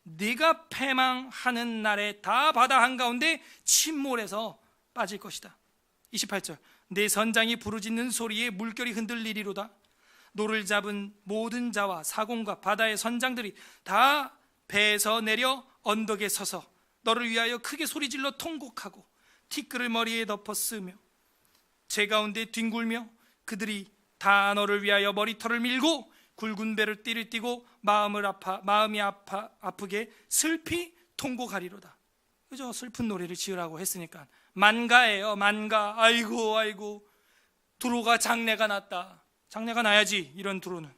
네가 패망하는 날에 다 바다 한가운데 침몰해서 빠질 것이다. 28절, 내 선장이 부르짖는 소리에 물결이 흔들리리로다. 노를 잡은 모든 자와 사공과 바다의 선장들이 다 배에서 내려 언덕에 서서 너를 위하여 크게 소리질러 통곡하고 티끌을 머리에 덮어 쓰며 제 가운데 뒹굴며 그들이 다 너를 위하여 머리털을 밀고 굵은 배를 띠를 띠고 마음이 아프게 슬피 통곡하리로다. 그죠? 슬픈 노래를 지으라고 했으니까 만가예요. 만가. 아이고 두로가 장래가 났다. 장래가 나야지. 이런 두로는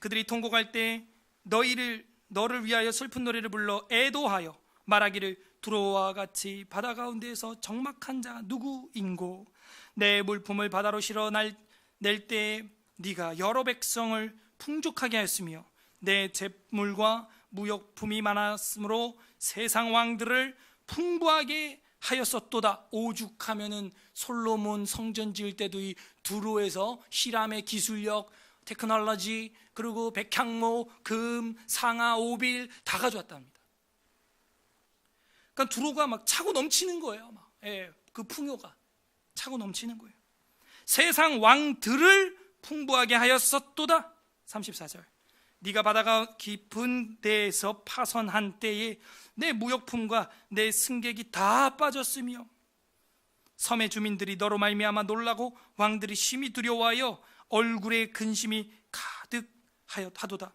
그들이 통곡할 때 너를 위하여 슬픈 노래를 불러 애도하여 말하기를 두로와 같이 바다 가운데에서 적막한 자 누구인고 내 물품을 바다로 실어 낼 때에 네가 여러 백성을 풍족하게 하였으며 내 재물과 무역품이 많았으므로 세상 왕들을 풍부하게 하였었도다. 오죽하면은 솔로몬 성전 지을 때도 이 두로에서 히람의 기술력, 테크놀로지, 그리고 백향모, 금, 상아, 오빌 다 가져왔답니다. 그러니까 두로가 막 차고 넘치는 거예요. 그 풍요가 차고 넘치는 거예요. 세상 왕들을 풍부하게 하였었도다. 34절, 네가 바다가 깊은 데에서 파선한 때에 내 무역품과 내 승객이 다 빠졌으며 섬의 주민들이 너로 말미암아 놀라고 왕들이 심히 두려워하여 얼굴에 근심이 가득하도다.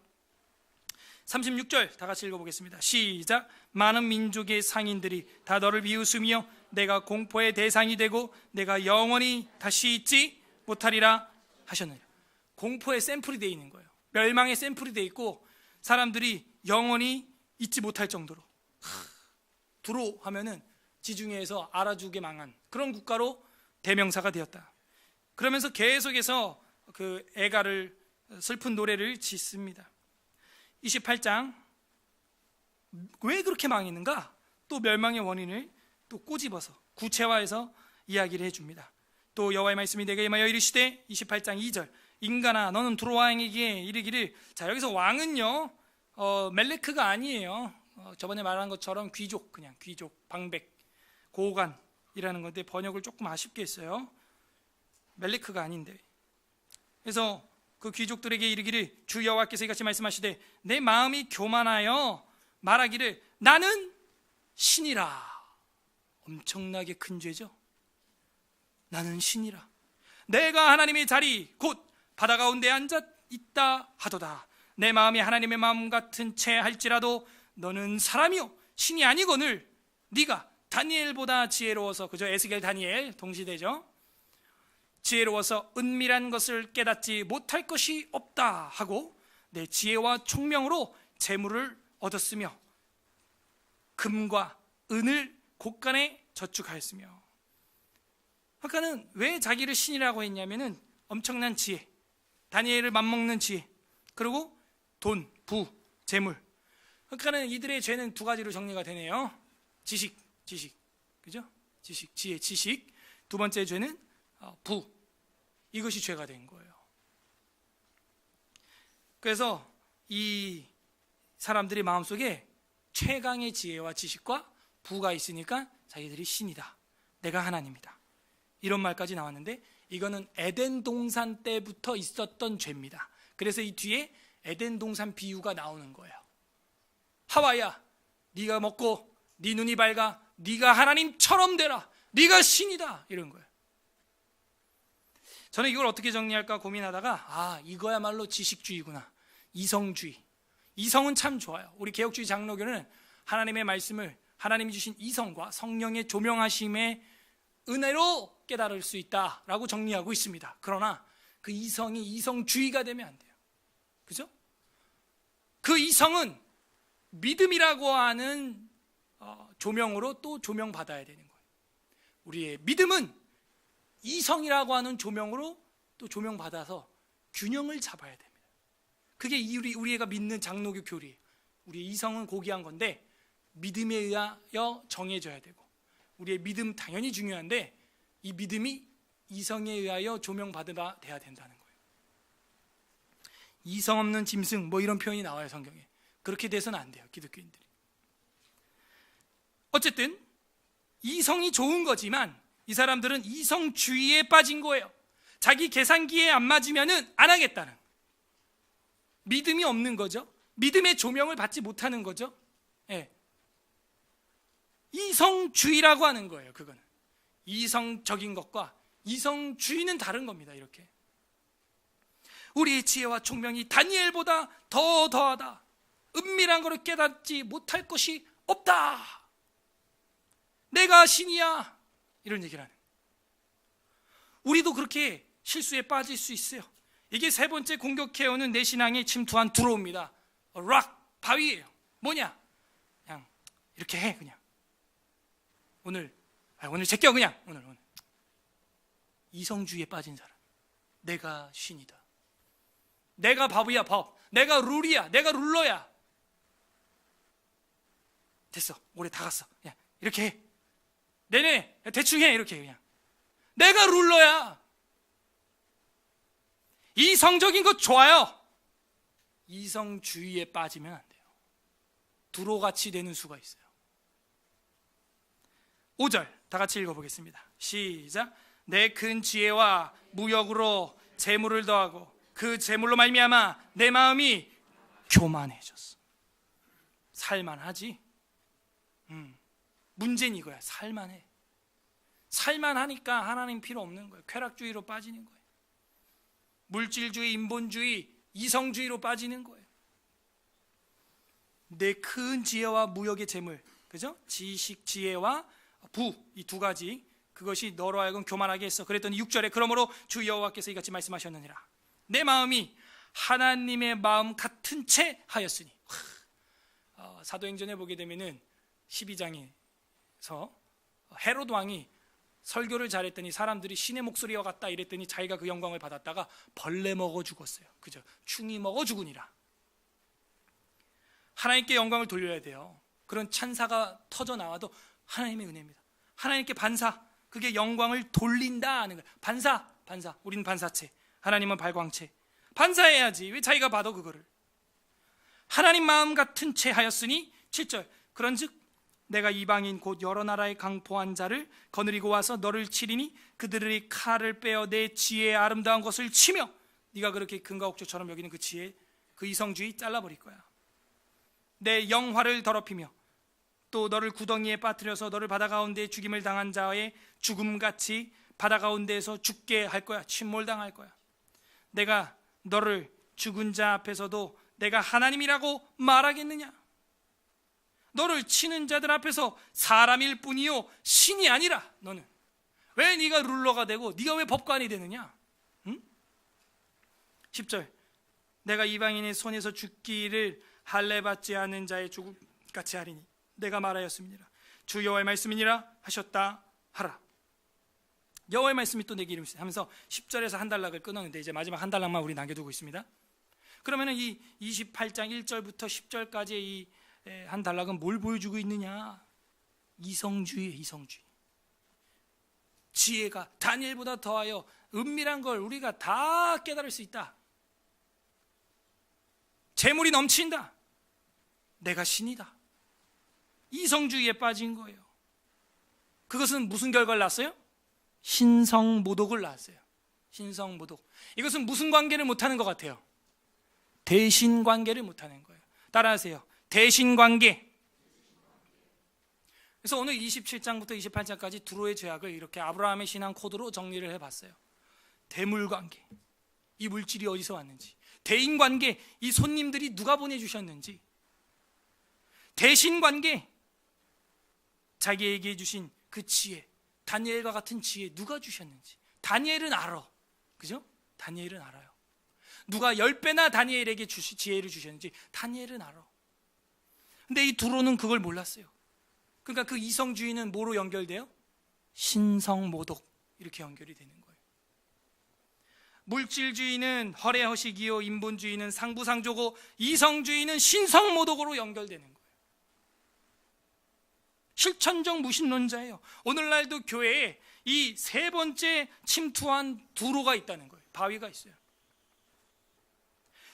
36절 다 같이 읽어보겠습니다. 시작. 많은 민족의 상인들이 다 너를 비웃으며 내가 공포의 대상이 되고 내가 영원히 다시 있지 못하리라 하셨느니라. 공포의 샘플이 되어 있는 거예요. 멸망의 샘플이 되어 있고 사람들이 영원히 잊지 못할 정도로. 두로 하면은 지중해에서 알아주게 망한 그런 국가로 대명사가 되었다. 그러면서 계속해서 그 애가를 슬픈 노래를 짓습니다. 28장 왜 그렇게 망했는가? 또 멸망의 원인을 또 꼬집어서 구체화해서 이야기를 해줍니다. 또 여호와의 말씀이 내게 임하여 이르시되 28장 2절 인간아 너는 두로 왕에게 이르기를. 자, 여기서 왕은요 멜레크가 아니에요. 저번에 말한 것처럼 귀족, 그냥 귀족, 방백, 고관이라는 건데 번역을 조금 아쉽게 했어요. 멜레크가 아닌데. 그래서 그 귀족들에게 이르기를 주 여호와께서 이같이 말씀하시되 내 마음이 교만하여 말하기를 나는 신이라. 엄청나게 큰 죄죠. 나는 신이라. 내가 하나님의 자리 곧 바다 가운데 앉아 있다 하도다. 내 마음이 하나님의 마음 같은 채 할지라도 너는 사람이요 신이 아니거늘 네가 다니엘보다 지혜로워서, 그죠? 에스겔 다니엘 동시대죠. 지혜로워서 은밀한 것을 깨닫지 못할 것이 없다 하고 내 지혜와 총명으로 재물을 얻었으며 금과 은을 곳간에 저축하였으며. 아까는 왜 자기를 신이라고 했냐면은 엄청난 지혜, 다니엘을 맞먹는 지혜, 그리고 돈, 부, 재물. 그러니까는 이들의 죄는 두 가지로 정리가 되네요. 지식, 그죠? 지식, 지혜, 지식. 두 번째 죄는 부. 이것이 죄가 된 거예요. 그래서 이 사람들이 마음속에 최강의 지혜와 지식과 부가 있으니까 자기들이 신이다, 내가 하나님이다, 이런 말까지 나왔는데 이거는 에덴 동산 때부터 있었던 죄입니다. 그래서 이 뒤에 에덴 동산 비유가 나오는 거예요. 하와야, 네가 먹고 네 눈이 밝아, 네가 하나님처럼 되라, 네가 신이다, 이런 거예요. 저는 이걸 어떻게 정리할까 고민하다가 이거야말로 지식주의구나. 이성주의. 이성은 참 좋아요. 우리 개혁주의 장로교는 하나님의 말씀을 하나님이 주신 이성과 성령의 조명하심의 은혜로 깨달을 수 있다라고 정리하고 있습니다. 그러나 그 이성이 이성주의가 되면 안 돼요. 그죠? 그 이성은 믿음이라고 하는 조명으로 또 조명받아야 되는 거예요. 우리의 믿음은 이성이라고 하는 조명으로 또 조명받아서 균형을 잡아야 됩니다. 그게 우리가 믿는 장로교 교리예요. 우리의 이성은 고귀한 건데 믿음에 의하여 정해져야 되고, 우리의 믿음 당연히 중요한데 이 믿음이 이성에 의하여 조명받아야 돼야 된다는 거예요. 이성 없는 짐승 뭐 이런 표현이 나와요, 성경에. 그렇게 돼서는 안 돼요, 기독교인들이. 어쨌든 이성이 좋은 거지만 이 사람들은 이성주의에 빠진 거예요. 자기 계산기에 안 맞으면은 안 하겠다는, 믿음이 없는 거죠. 믿음의 조명을 받지 못하는 거죠. 예. 이성주의라고 하는 거예요. 그거는 이성적인 것과 이성주의는 다른 겁니다. 이렇게 우리의 지혜와 총명이 다니엘보다 더하다, 은밀한 것을 깨닫지 못할 것이 없다, 내가 신이야, 이런 얘기를 하는. 우리도 그렇게 실수에 빠질 수 있어요. 이게 세 번째 공격해오는 내 신앙에 침투한 두로입니다. 락, 바위예요. 뭐냐? 그냥 이렇게 해. 그냥 오늘 제껴. 그냥 오늘 이성주의에 빠진 사람. 내가 신이다, 내가 법이야, 법, 내가 룰이야, 내가 룰러야. 됐어, 올해 다 갔어, 그냥 이렇게 해. 내내 대충 해. 이렇게 그냥 내가 룰러야. 이성적인 것 좋아요. 이성주의에 빠지면 안 돼요. 두로같이 되는 수가 있어요. 5절 다 같이 읽어보겠습니다. 시작. 내 큰 지혜와 무역으로 재물을 더하고 그 재물로 말미암아 내 마음이 교만해졌어. 살만하지. 문제는 이거야. 살만해. 살만하니까 하나님 필요 없는 거예요. 쾌락주의로 빠지는 거예요. 물질주의, 인본주의, 이성주의로 빠지는 거예요. 내 큰 지혜와 무역의 재물, 그죠? 지식, 지혜와 부, 이 두 가지, 그것이 너로 하여금 교만하게 했어. 그랬더니 6절에 그러므로 주 여호와께서 이같이 말씀하셨느니라. 내 마음이 하나님의 마음 같은 채 하였으니. 사도행전에 보게 되면은 12장에서 헤롯 왕이 설교를 잘했더니 사람들이 신의 목소리와 같다 이랬더니 자기가 그 영광을 받았다가 벌레 먹어 죽었어요. 그죠? 충이 먹어 죽으니라. 하나님께 영광을 돌려야 돼요. 그런 찬사가 터져 나와도 하나님의 은혜입니다. 하나님께 반사, 그게 영광을 돌린다 하는 거예요. 반사. 우리는 반사체, 하나님은 발광체. 반사해야지. 왜 자기가 봐도 그거를. 하나님 마음 같은 채 하였으니 7절 그런즉 내가 이방인 곧 여러 나라에 강포한 자를 거느리고 와서 너를 치리니 그들의 칼을 빼어 내 지혜의 아름다운 것을 치며, 네가 그렇게 금과 옥조처럼 여기는 그 지혜, 그 이성주의 잘라버릴 거야. 내 영화를 더럽히며 또 너를 구덩이에 빠뜨려서 너를 바다 가운데 죽임을 당한 자의 죽음같이 바다 가운데에서 죽게 할 거야. 침몰당할 거야. 내가 너를 죽은 자 앞에서도 내가 하나님이라고 말하겠느냐? 너를 치는 자들 앞에서 사람일 뿐이요 신이 아니라 너는 왜 네가 룰러가 되고 네가 왜 법관이 되느냐? 응? 10절 내가 이방인의 손에서 죽기를 할례받지 않은 자의 죽음같이 하리니 내가 말하였습니다. 주 여호와의 말씀이니라 하셨다 하라. 여호와의 말씀이 또 내게 이름이시다 하면서 10절에서 한 단락을 끊었는데 이제 마지막 한 단락만 우리 남겨두고 있습니다. 그러면은 이 28장 1절부터 10절까지의 이 한 단락은 뭘 보여주고 있느냐? 이성주의예요. 이성주의. 지혜가 다니엘보다 더하여 은밀한 걸 우리가 다 깨달을 수 있다. 재물이 넘친다. 내가 신이다. 이성주의에 빠진 거예요. 그것은 무슨 결과를 낳았어요? 신성모독을 낳았어요. 신성모독. 이것은 무슨 관계를 못하는 것 같아요? 대신관계를 못하는 거예요. 따라하세요. 대신관계. 그래서 오늘 27장부터 28장까지 두로의 죄악을 이렇게 아브라함의 신앙 코드로 정리를 해봤어요. 대물관계, 이 물질이 어디서 왔는지. 대인관계, 이 손님들이 누가 보내주셨는지. 대신관계, 자기에게 주신 그 지혜, 다니엘과 같은 지혜 누가 주셨는지. 다니엘은 알아. 그죠? 다니엘은 알아요. 누가 10배나 다니엘에게 지혜를 주셨는지 다니엘은 알아. 근데 이 두로는 그걸 몰랐어요. 그러니까 그 이성주의는 뭐로 연결돼요? 신성모독, 이렇게 연결이 되는 거예요. 물질주의는 허례허식이요 인본주의는 상부상조고 이성주의는 신성모독으로 연결되는 거예요. 실천적 무신론자예요. 오늘날도 교회에 이 세 번째 침투한 두로가 있다는 거예요. 바위가 있어요.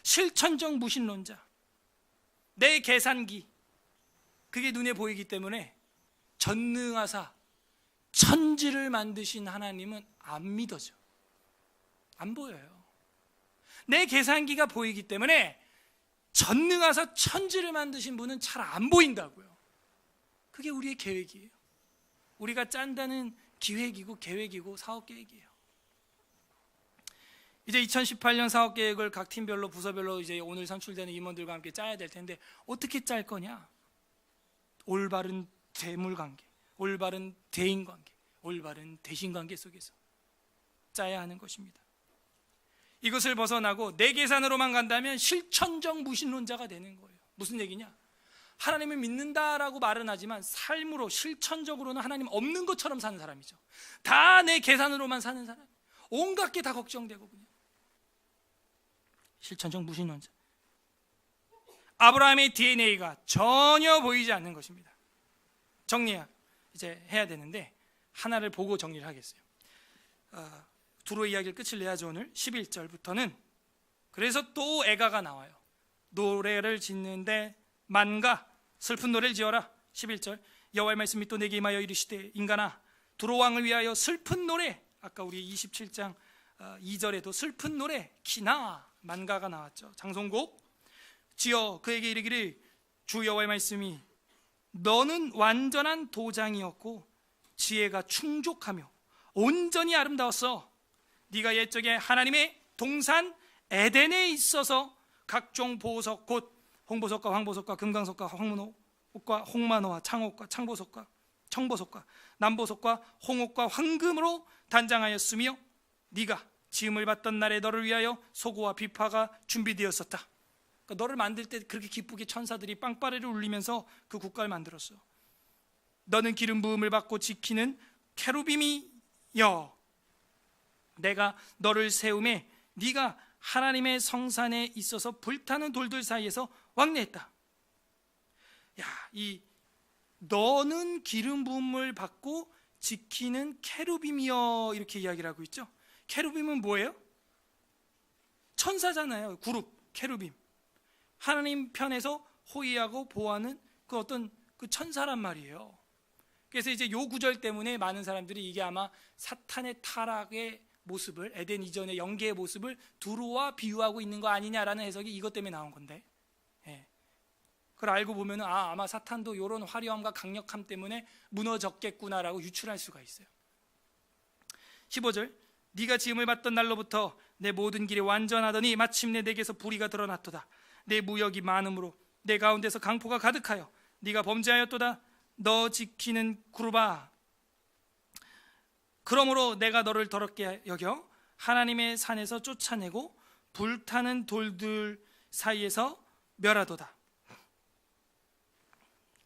실천적 무신론자. 내 계산기, 그게 눈에 보이기 때문에 전능하사 천지를 만드신 하나님은 안 믿어져. 안 보여요. 내 계산기가 보이기 때문에 전능하사 천지를 만드신 분은 잘 안 보인다고요. 그게 우리의 계획이에요. 우리가 짠다는 기획이고 계획이고 사업계획이에요. 이제 2018년 사업계획을 각 팀별로 부서별로 이제 오늘 선출되는 임원들과 함께 짜야 될 텐데 어떻게 짤 거냐? 올바른 대물관계, 올바른 대인관계, 올바른 대신관계 속에서 짜야 하는 것입니다. 이것을 벗어나고 내 계산으로만 간다면 실천적 무신론자가 되는 거예요. 무슨 얘기냐? 하나님을 믿는다라고 말은 하지만 삶으로 실천적으로는 하나님 없는 것처럼 사는 사람이죠. 다 내 계산으로만 사는 사람, 온갖 게 다 걱정되고 그냥. 실천적 무신론자. 아브라함의 DNA가 전혀 보이지 않는 것입니다. 정리 이제 해야 되는데 하나를 보고 정리를 하겠어요. 두로 이야기를 끝을 내야죠. 오늘 11절부터는 그래서 또 애가가 나와요. 노래를 짓는데 만가 슬픈 노래를 지어라. 11절 여호와의 말씀이 또 내게 임하여 이르시되 인간아 두로 왕을 위하여 슬픈 노래. 아까 우리 27장 2절에도 슬픈 노래 키나 만가가 나왔죠. 장송곡 지어 그에게 이르기를 주 여호와의 말씀이 너는 완전한 도장이었고 지혜가 충족하며 온전히 아름다웠어. 네가 옛적에 하나님의 동산 에덴에 있어서 각종 보석 곧 홍보석과 황보석과 금강석과 황문옥과 홍만호와 창옥과 창보석과 청보석과 남보석과 홍옥과 황금으로 단장하였으며 네가 지음을 받던 날에 너를 위하여 소고와 비파가 준비되었었다. 그러니까 너를 만들 때 그렇게 기쁘게 천사들이 빵빠레를 울리면서 그 국가를 만들었어. 너는 기름 부음을 받고 지키는 케루빔이여. 내가 너를 세움에 네가 하나님의 성산에 있어서 불타는 돌들 사이에서 왕래했다. 이 너는 기름 부음을 받고 지키는 케루빔이여, 이렇게 이야기를 하고 있죠. 케루빔은 뭐예요? 천사잖아요. 그룹 케루빔. 하나님 편에서 호위하고 보호하는 그 어떤 그 천사란 말이에요. 그래서 이제 요 구절 때문에 많은 사람들이 이게 아마 사탄의 타락의 모습을, 에덴 이전의 영계의 모습을 두루와 비유하고 있는 거 아니냐라는 해석이 이것 때문에 나온 건데, 그걸 알고 보면 아마 사탄도 이런 화려함과 강력함 때문에 무너졌겠구나라고 유출할 수가 있어요. 15절, 네가 지음을 받던 날로부터 내 모든 길이 완전하더니 마침내 내게서 불의가 드러났도다. 내 무역이 많음으로 내 가운데서 강포가 가득하여 네가 범죄하였도다. 너 지키는 그룹아, 그러므로 내가 너를 더럽게 여겨 하나님의 산에서 쫓아내고 불타는 돌들 사이에서 멸하도다.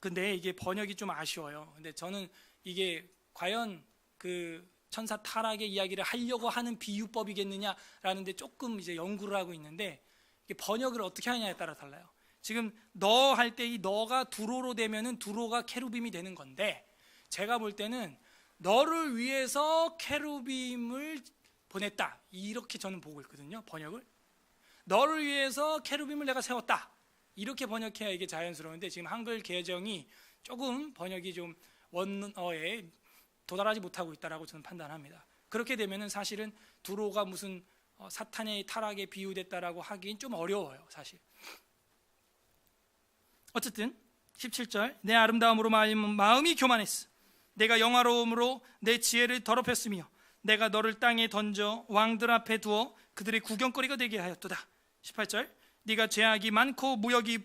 근데 이게 번역이 좀 아쉬워요. 근데 저는 이게 과연 그 천사 타락의 이야기를 하려고 하는 비유법이겠느냐라는 데 조금 이제 연구를 하고 있는데, 이게 번역을 어떻게 하냐에 따라 달라요. 지금 너 할 때 이 너가 두로로 되면은 두로가 케루빔이 되는 건데, 제가 볼 때는 너를 위해서 케루빔을 보냈다, 이렇게 저는 보고 있거든요. 번역을 너를 위해서 케루빔을 내가 세웠다, 이렇게 번역해야 이게 자연스러운데, 지금 한글 개정이 조금 번역이 좀 원어에 도달하지 못하고 있다라고 저는 판단합니다. 그렇게 되면은 사실은 두로가 무슨 사탄의 타락에 비유됐다라고 하긴 좀 어려워요, 사실. 어쨌든 17절, 내 아름다움으로 마음이 교만했어. 내가 영화로움으로 내 지혜를 더럽혔으며 내가 너를 땅에 던져 왕들 앞에 두어 그들의 구경거리가 되게 하였도다. 18절, 네가 죄악이 많고 무역이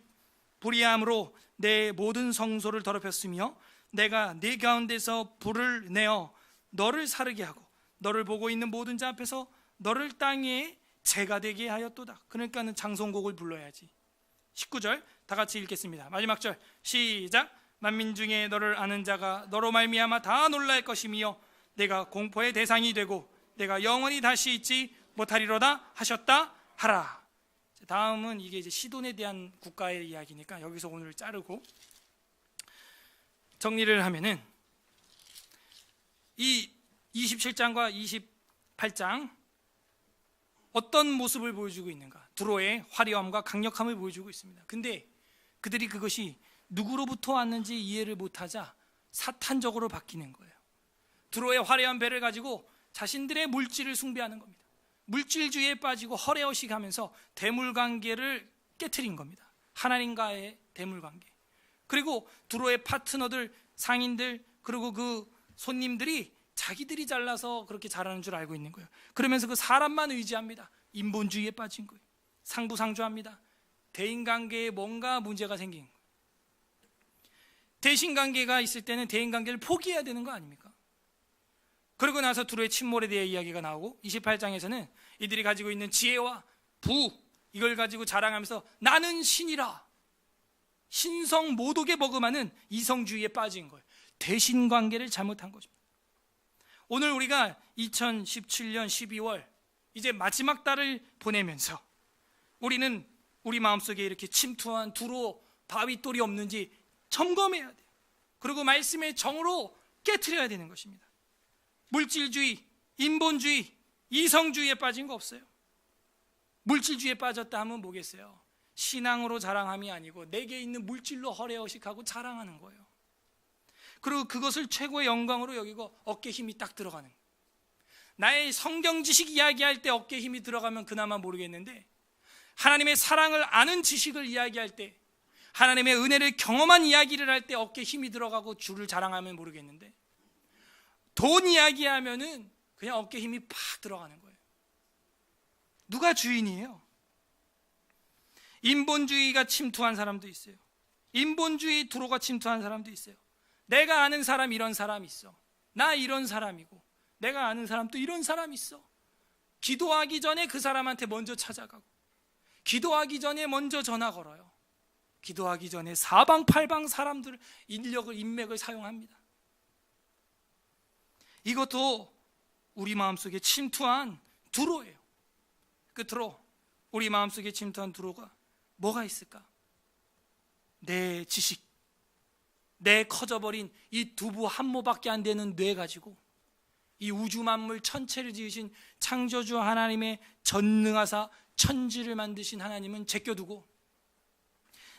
불의함으로 내 모든 성소를 더럽혔으며 내가 네 가운데서 불을 내어 너를 사르게 하고 너를 보고 있는 모든 자 앞에서 너를 땅에 재가 되게 하였도다. 그러니까는 장송곡을 불러야지. 19절 다 같이 읽겠습니다. 마지막 절 시작. 만민 중에 너를 아는 자가 너로 말미암아 다 놀랄 것이며 내가 공포의 대상이 되고 내가 영원히 다시 있지 못하리로다 하셨다 하라. 다음은 이게 이제 시돈에 대한 국가의 이야기니까 여기서 오늘 자르고 정리를 하면은, 이 27장과 28장 어떤 모습을 보여주고 있는가? 두로의 화려함과 강력함을 보여주고 있습니다. 근데 그들이 그것이 누구로부터 왔는지 이해를 못하자 사탄적으로 바뀌는 거예요. 두로의 화려한 배를 가지고 자신들의 물질을 숭배하는 겁니다. 물질주의에 빠지고 허례허식하면서 대물관계를 깨트린 겁니다. 하나님과의 대물관계. 그리고 두로의 파트너들, 상인들, 그리고 그 손님들이 자기들이 잘나서 그렇게 잘하는 줄 알고 있는 거예요. 그러면서 그 사람만 의지합니다. 인본주의에 빠진 거예요. 상부상조합니다. 대인관계에 뭔가 문제가 생긴 거예요. 대신관계가 있을 때는 대인관계를 포기해야 되는 거 아닙니까? 그러고 나서 두로의 침몰에 대해 이야기가 나오고 28장에서는 이들이 가지고 있는 지혜와 부, 이걸 가지고 자랑하면서 나는 신이라, 신성 모독에 버금하는 이성주의에 빠진 거예요. 대신관계를 잘못한 것입니다. 오늘 우리가 2017년 12월 이제 마지막 달을 보내면서 우리는 우리 마음속에 이렇게 침투한 두로 바위돌이 없는지 점검해야 돼요. 그리고 말씀의 정으로 깨트려야 되는 것입니다. 물질주의, 인본주의, 이성주의에 빠진 거 없어요. 물질주의에 빠졌다 하면 뭐겠어요? 신앙으로 자랑함이 아니고 내게 있는 물질로 허례허식하고 자랑하는 거예요. 그리고 그것을 최고의 영광으로 여기고 어깨 힘이 딱 들어가는 거예요. 나의 성경 지식 이야기할 때 어깨 힘이 들어가면 그나마 모르겠는데, 하나님의 사랑을 아는 지식을 이야기할 때, 하나님의 은혜를 경험한 이야기를 할 때 어깨 힘이 들어가고 주를 자랑하면 모르겠는데, 돈 이야기하면은 그냥 어깨 힘이 팍 들어가는 거예요. 누가 주인이에요? 인본주의가 침투한 사람도 있어요. 인본주의 두로가 침투한 사람도 있어요. 내가 아는 사람 이런 사람 있어. 나 이런 사람이고 내가 아는 사람 또 이런 사람 있어. 기도하기 전에 그 사람한테 먼저 찾아가고, 기도하기 전에 먼저 전화 걸어요. 기도하기 전에 사방팔방 사람들 인력을, 인맥을 사용합니다. 이것도 우리 마음속에 침투한 두로예요. 끝으로 우리 마음속에 침투한 두로가 뭐가 있을까? 내 지식, 내 커져버린 이 두부 한 모밖에 안 되는 뇌 가지고 이 우주 만물 천체를 지으신 창조주 하나님의 전능하사 천지를 만드신 하나님은 제껴두고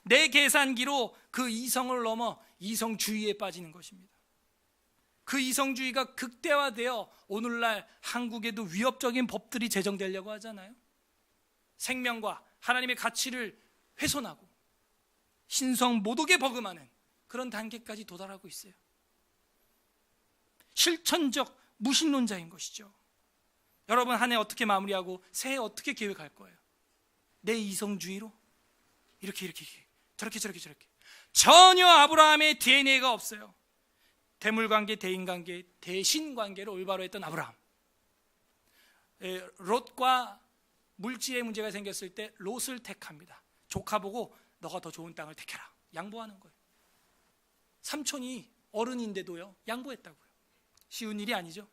내 계산기로 그 이성을 넘어 이성주의에 빠지는 것입니다. 그 이성주의가 극대화되어 오늘날 한국에도 위협적인 법들이 제정되려고 하잖아요. 생명과 하나님의 가치를 훼손하고 신성 모독에 버금하는 그런 단계까지 도달하고 있어요. 실천적 무신론자인 것이죠. 여러분, 한 해 어떻게 마무리하고 새해 어떻게 계획할 거예요? 내 이성주의로? 이렇게 저렇게 전혀 아브라함의 DNA가 없어요. 대물관계, 대인관계, 대신관계를 올바로 했던 아브라함. 롯과 물질의 문제가 생겼을 때 롯을 택합니다. 조카 보고 너가 더 좋은 땅을 택해라, 양보하는 거예요. 삼촌이 어른인데도요 양보했다고요. 쉬운 일이 아니죠.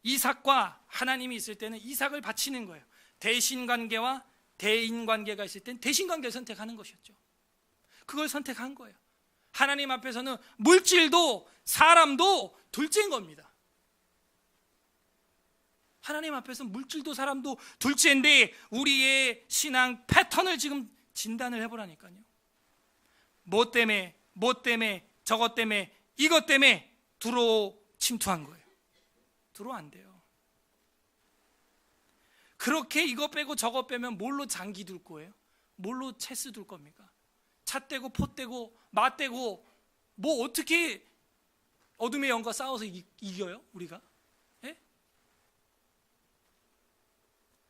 이삭과 하나님이 있을 때는 이삭을 바치는 거예요. 대신관계와 대인관계가 있을 때는 대신관계를 선택하는 것이었죠. 그걸 선택한 거예요. 하나님 앞에서는 물질도 사람도 둘째인 겁니다. 하나님 앞에서는 물질도 사람도 둘째인데 우리의 신앙 패턴을 지금 진단을 해보라니까요. 뭐 때문에 저것 때문에 이것 때문에 두로 침투한 거예요. 두로 안 돼요. 그렇게 이거 빼고 저거 빼면 뭘로 장기 둘 거예요? 뭘로 체스 둘 겁니까? 차 떼고 포 떼고 마 떼고 뭐 어떻게 어둠의 영과 싸워서 이겨요? 우리가? 예?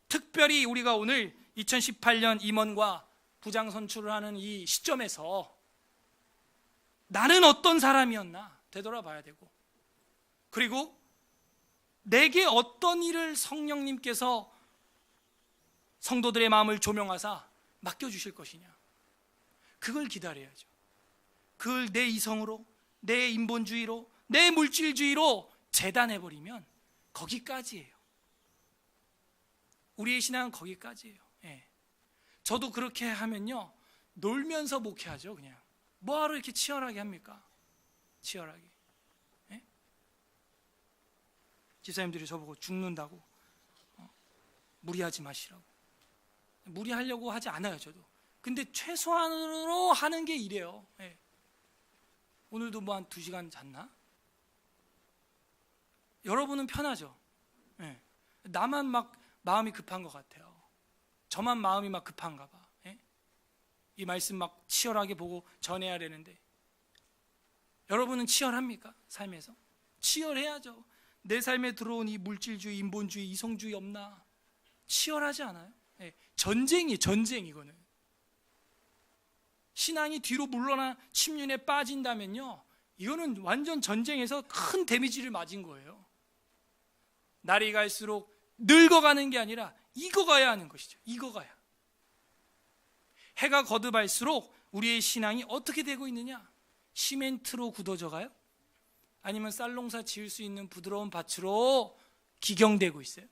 특별히 우리가 오늘 2018년 임원과 부장 선출을 하는 이 시점에서 나는 어떤 사람이었나 되돌아봐야 되고, 그리고 내게 어떤 일을 성령님께서 성도들의 마음을 조명하사 맡겨주실 것이냐, 그걸 기다려야죠. 그걸 내 이성으로, 내 인본주의로, 내 물질주의로 재단해버리면 거기까지예요. 우리의 신앙은 거기까지예요. 예. 저도 그렇게 하면요 놀면서 목회하죠. 그냥 뭐하러 이렇게 치열하게 합니까? 치열하게. 예? 집사님들이 저보고 죽는다고 무리하지 마시라고. 무리하려고 하지 않아요. 저도. 근데 최소한으로 하는 게 이래요. 예. 오늘도 뭐 한 2시간 잤나? 여러분은 편하죠. 예. 나만 막 마음이 급한 것 같아요. 저만 마음이 막 급한가 봐. 예? 이 말씀 막 치열하게 보고 전해야 되는데, 여러분은 치열합니까? 삶에서? 치열해야죠. 내 삶에 들어온 이 물질주의, 인본주의, 이성주의 없나? 치열하지 않아요? 예. 전쟁이에요. 전쟁. 이거는 신앙이 뒤로 물러나 침륜에 빠진다면요, 이거는 완전 전쟁에서 큰 데미지를 맞은 거예요. 날이 갈수록 늙어가는 게 아니라 익어가야 하는 것이죠. 익어가야. 해가 거듭할수록 우리의 신앙이 어떻게 되고 있느냐? 시멘트로 굳어져 가요? 아니면 쌀농사 지을 수 있는 부드러운 밭으로 기경되고 있어요?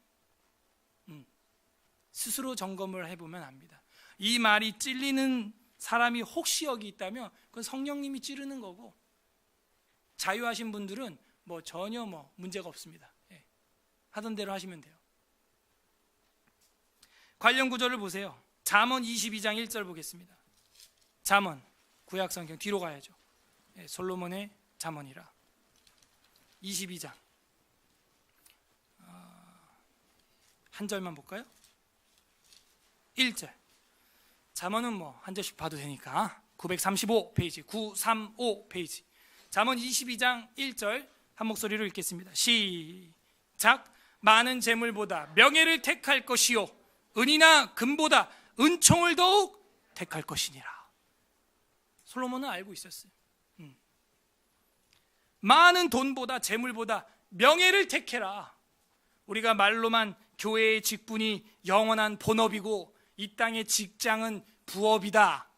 스스로 점검을 해보면 압니다. 이 말이 찔리는 사람이 혹시 여기 있다면 그건 성령님이 찌르는 거고, 자유하신 분들은 뭐 전혀 뭐 문제가 없습니다. 예. 하던 대로 하시면 돼요. 관련 구절을 보세요. 잠언 22장 1절 보겠습니다. 잠언, 구약 성경 뒤로 가야죠. 예, 솔로몬의 잠언이라 22장 한 절만 볼까요? 1절. 잠언은 뭐 한 절씩 봐도 되니까 935 페이지, 935 페이지. 잠언 22장 1절 한 목소리로 읽겠습니다. 시작. 많은 재물보다 명예를 택할 것이요, 은이나 금보다 은총을 더욱 택할 것이니라. 솔로몬은 알고 있었어요. 많은 돈보다 재물보다 명예를 택해라. 우리가 말로만 교회의 직분이 영원한 본업이고 이 땅의 직장은 부업이다,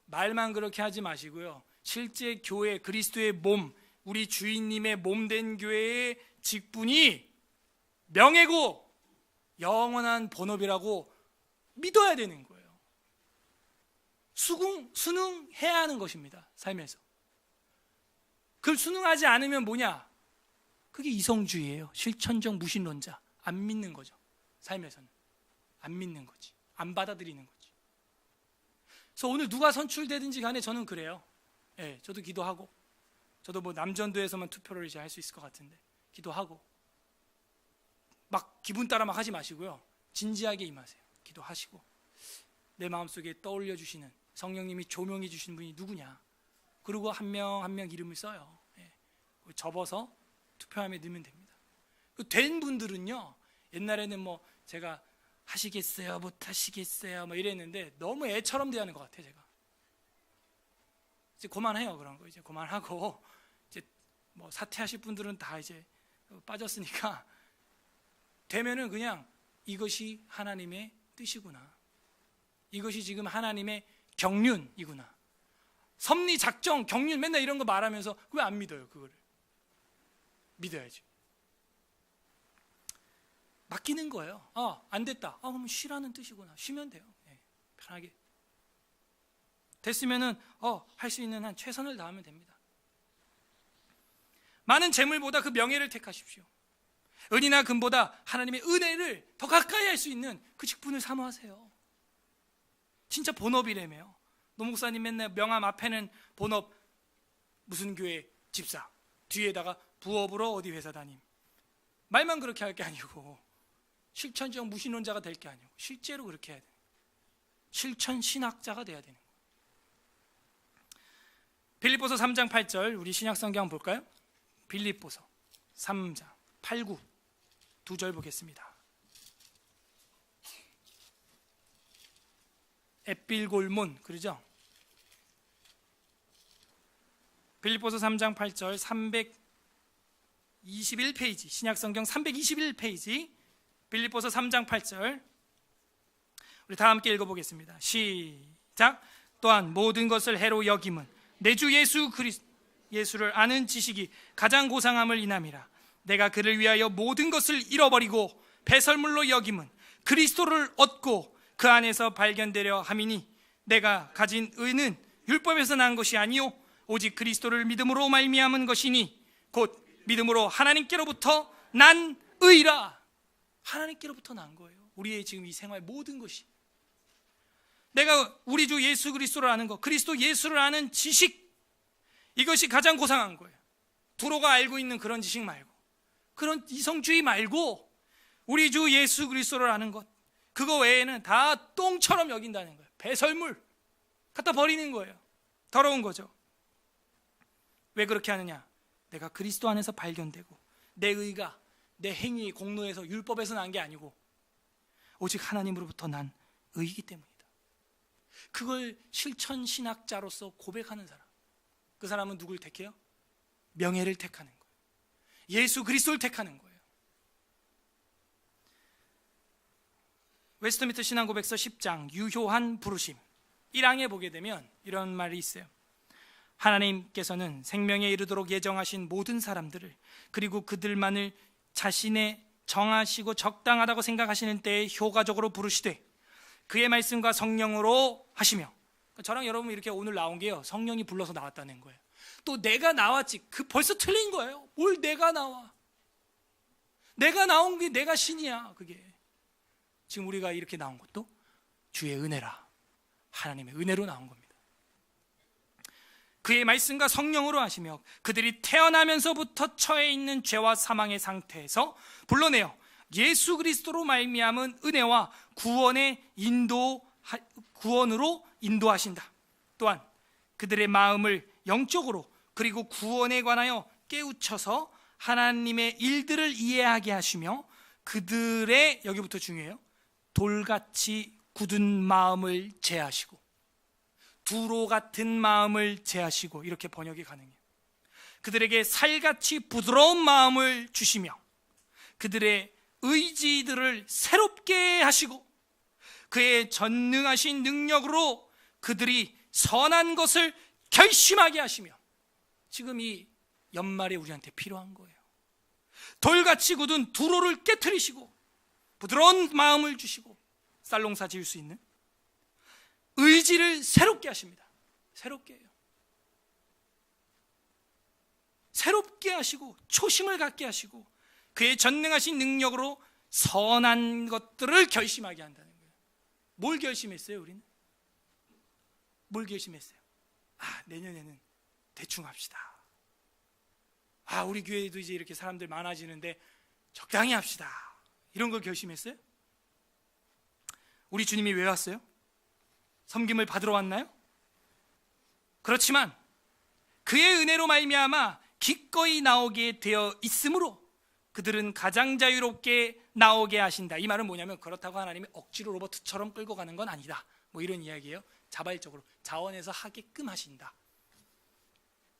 말만 그렇게 하지 마시고요, 실제 교회, 그리스도의 몸, 우리 주인님의 몸된 교회의 직분이 명예고 영원한 본업이라고 믿어야 되는 거예요. 순응해야 하는 것입니다. 삶에서. 그걸 순응하지 않으면 뭐냐? 그게 이성주의예요. 실천적 무신론자. 안 믿는 거죠. 삶에서는 안 믿는 거지. 안 받아들이는 거지. 그래서 오늘 누가 선출되든지 간에 저는 그래요. 예, 저도 기도하고, 저도 뭐 남전도에서만 투표를 이제 할 수 있을 것 같은데 기도하고, 막 기분 따라 막 하지 마시고요. 진지하게 임하세요. 기도하시고, 내 마음속에 떠올려 주시는 성령님이 조명해 주시는 분이 누구냐, 그리고 한 명 한 명 이름을 써요. 예, 접어서 투표함에 넣으면 됩니다. 된 분들은요, 옛날에는 뭐 제가 하시겠어요, 못 하시겠어요 뭐 이랬는데 너무 애처럼 대하는 것 같아요. 제가 이제 그만해요. 그런 거 이제 그만하고, 이제 뭐 사퇴하실 분들은 다 이제 빠졌으니까 되면은 그냥 이것이 하나님의 뜻이구나, 이것이 지금 하나님의 경륜이구나, 섭리 작정 경륜 맨날 이런 거 말하면서 왜 안 믿어요? 그거를 믿어야지. 맡기는 거예요. 안 됐다. 그럼 쉬라는 뜻이구나. 쉬면 돼요. 네, 편하게. 됐으면은 할 수 있는 한 최선을 다하면 됩니다. 많은 재물보다 그 명예를 택하십시오. 은이나 금보다 하나님의 은혜를 더 가까이 할 수 있는 그 직분을 사모하세요. 진짜 본업이라며요. 노 목사님 맨날 명함 앞에는 본업 무슨 교회 집사, 뒤에다가 부업으로 어디 회사 다님. 말만 그렇게 할 게 아니고, 실천적 무신론자가 될 게 아니고 실제로 그렇게 해야 돼요. 실천 신학자가 돼야 되는 거예요. 빌립보서 3장 8절, 우리 신약성경 볼까요? 빌립보서 3장 8, 9 두 절 보겠습니다. 에필골몬, 그러죠? 빌립보서 3장 8절 321페이지, 신약성경 321페이지, 빌립보서 3장 8절, 우리 다 함께 읽어보겠습니다. 시작. 또한 모든 것을 해로 여김은 내 주 예수를 아는 지식이 가장 고상함을 인함이라. 내가 그를 위하여 모든 것을 잃어버리고 배설물로 여김은 그리스도를 얻고 그 안에서 발견되려 함이니, 내가 가진 의는 율법에서 난 것이 아니요 오직 그리스도를 믿음으로 말미암은 것이니 곧 믿음으로 하나님께로부터 난 의라. 하나님께로부터 난 거예요. 우리의 지금 이 생활 모든 것이, 내가 우리 주 예수 그리스도를 아는 것, 그리스도 예수를 아는 지식, 이것이 가장 고상한 거예요. 두로가 알고 있는 그런 지식 말고, 그런 이성주의 말고, 우리 주 예수 그리스도를 아는 것, 그거 외에는 다 똥처럼 여긴다는 거예요. 배설물 갖다 버리는 거예요. 더러운 거죠. 왜 그렇게 하느냐? 내가 그리스도 안에서 발견되고, 내 의가 내 행위 공로에서 율법에서 난 게 아니고 오직 하나님으로부터 난 의이기 때문이다. 그걸 실천 신학자로서 고백하는 사람, 그 사람은 누굴 택해요? 명예를 택하는 거예요. 예수 그리스도를 택하는 거예요. 웨스트민스터 신앙고백서 10장 유효한 부르심 1항에 보게 되면 이런 말이 있어요. 하나님께서는 생명에 이르도록 예정하신 모든 사람들을, 그리고 그들만을 자신의 정하시고 적당하다고 생각하시는 때에 효과적으로 부르시되 그의 말씀과 성령으로 하시며, 저랑 여러분 이렇게 오늘 나온 게요, 성령이 불러서 나왔다는 거예요. 또 내가 나왔지, 그 벌써 틀린 거예요. 뭘 내가 나와? 내가 나온 게 내가 신이야. 그게 지금 우리가 이렇게 나온 것도 주의 은혜라, 하나님의 은혜로 나온 겁니다. 그의 말씀과 성령으로 하시며 그들이 태어나면서부터 처해 있는 죄와 사망의 상태에서 불러내어 예수 그리스도로 말미암은 은혜와 구원으로 인도하신다. 또한 그들의 마음을 영적으로 그리고 구원에 관하여 깨우쳐서 하나님의 일들을 이해하게 하시며 그들의, 여기부터 중요해요, 돌같이 굳은 마음을 제하시고, 두로 같은 마음을 제하시고, 이렇게 번역이 가능해요. 그들에게 살같이 부드러운 마음을 주시며 그들의 의지들을 새롭게 하시고 그의 전능하신 능력으로 그들이 선한 것을 결심하게 하시며, 지금 이 연말에 우리한테 필요한 거예요. 돌같이 굳은 두로를 깨트리시고 부드러운 마음을 주시고 쌀농사 지을 수 있는, 의지를 새롭게 하십니다. 새롭게 해요. 새롭게 하시고 초심을 갖게 하시고 그의 전능하신 능력으로 선한 것들을 결심하게 한다는 거예요. 뭘 결심했어요, 우리는? 뭘 결심했어요? 내년에는 대충 합시다. 우리 교회도 이제 이렇게 사람들 많아지는데 적당히 합시다. 이런 걸 결심했어요? 우리 주님이 왜 왔어요? 섬김을 받으러 왔나요? 그렇지만 그의 은혜로 말미암아 기꺼이 나오게 되어 있으므로 그들은 가장 자유롭게 나오게 하신다. 이 말은 뭐냐면 그렇다고 하나님이 억지로 로봇처럼 끌고 가는 건 아니다. 뭐 이런 이야기예요. 자발적으로 자원해서 하게끔 하신다.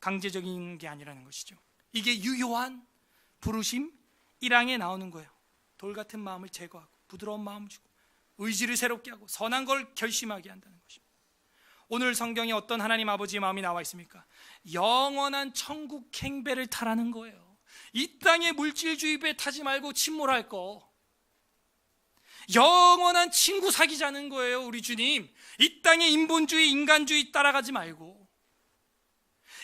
강제적인 게 아니라는 것이죠. 이게 유효한 부르심 1항에 나오는 거예요. 돌 같은 마음을 제거하고 부드러운 마음을 주고 의지를 새롭게 하고 선한 걸 결심하게 한다는 것입니다. 오늘 성경에 어떤 하나님 아버지의 마음이 나와 있습니까? 영원한 천국 행배를 타라는 거예요. 이 땅의 물질주의 배 타지 말고 침몰할 거. 영원한 친구 사귀자는 거예요. 우리 주님, 이 땅의 인본주의 인간주의 따라가지 말고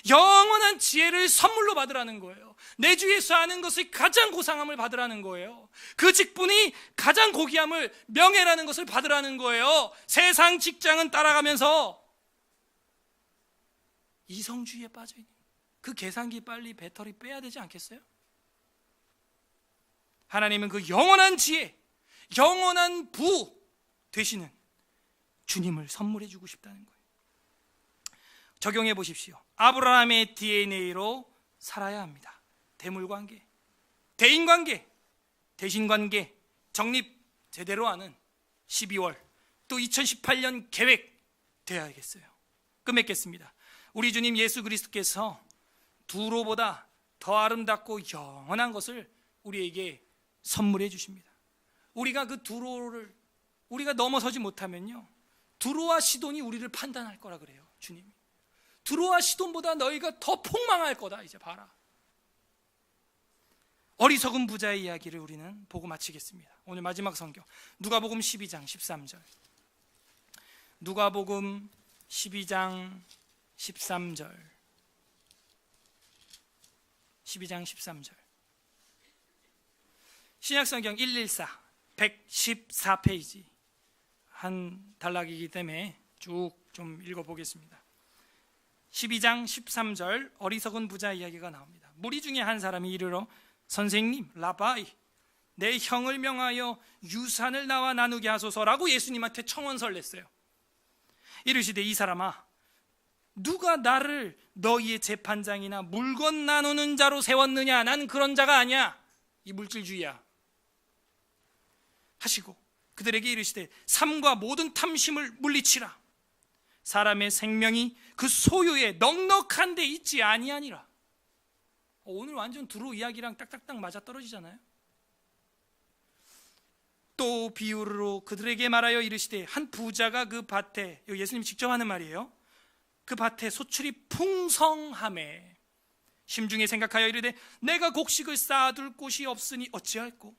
영원한 지혜를 선물로 받으라는 거예요. 내 주에서 아는 것을 가장 고상함을 받으라는 거예요. 그 직분이 가장 고귀함을, 명예라는 것을 받으라는 거예요. 세상 직장은 따라가면서 이성주의에 빠져있는, 그 계산기 빨리 배터리 빼야 되지 않겠어요? 하나님은 그 영원한 지혜, 영원한 부 되시는 주님을 선물해 주고 싶다는 거예요. 적용해 보십시오. 아브라함의 DNA로 살아야 합니다. 대물관계, 대인관계, 대신관계, 정립 제대로 하는 12월 또 2018년 계획 되어야겠어요. 끝맺겠습니다. 우리 주님 예수 그리스도께서 두로보다 더 아름답고 영원한 것을 우리에게 선물해 주십니다. 우리가 그 두로를 우리가 넘어서지 못하면요, 두로와 시돈이 우리를 판단할 거라 그래요. 주님이 두로와 시돈보다 너희가 더 폭망할 거다. 이제 봐라. 어리석은 부자의 이야기를 우리는 보고 마치겠습니다. 오늘 마지막 성경 누가복음 12장 13절. 누가복음 12장 13절. 12장 13절. 신약성경 114 114페이지 한 단락이기 때문에 쭉 좀 읽어보겠습니다. 12장 13절 어리석은 부자 이야기가 나옵니다. 무리 중에 한 사람이 이르러 선생님, 라바이, 내 형을 명하여 유산을 나와 나누게 하소서라고 예수님한테 청원서를 냈어요. 이르시되 이 사람아, 누가 나를 너희의 재판장이나 물건 나누는 자로 세웠느냐? 난 그런 자가 아니야. 이 물질주의야. 하시고 그들에게 이르시되 삶과 모든 탐심을 물리치라. 사람의 생명이 그 소유에 넉넉한 데 있지 아니하니라. 오늘 완전 두로 이야기랑 딱딱딱 맞아떨어지잖아요. 또 비유로 그들에게 말하여 이르시되 한 부자가 그 밭에, 예수님 직접 하는 말이에요, 그 밭에 소출이 풍성하매 심중에 생각하여 이르되 내가 곡식을 쌓아둘 곳이 없으니 어찌할꼬.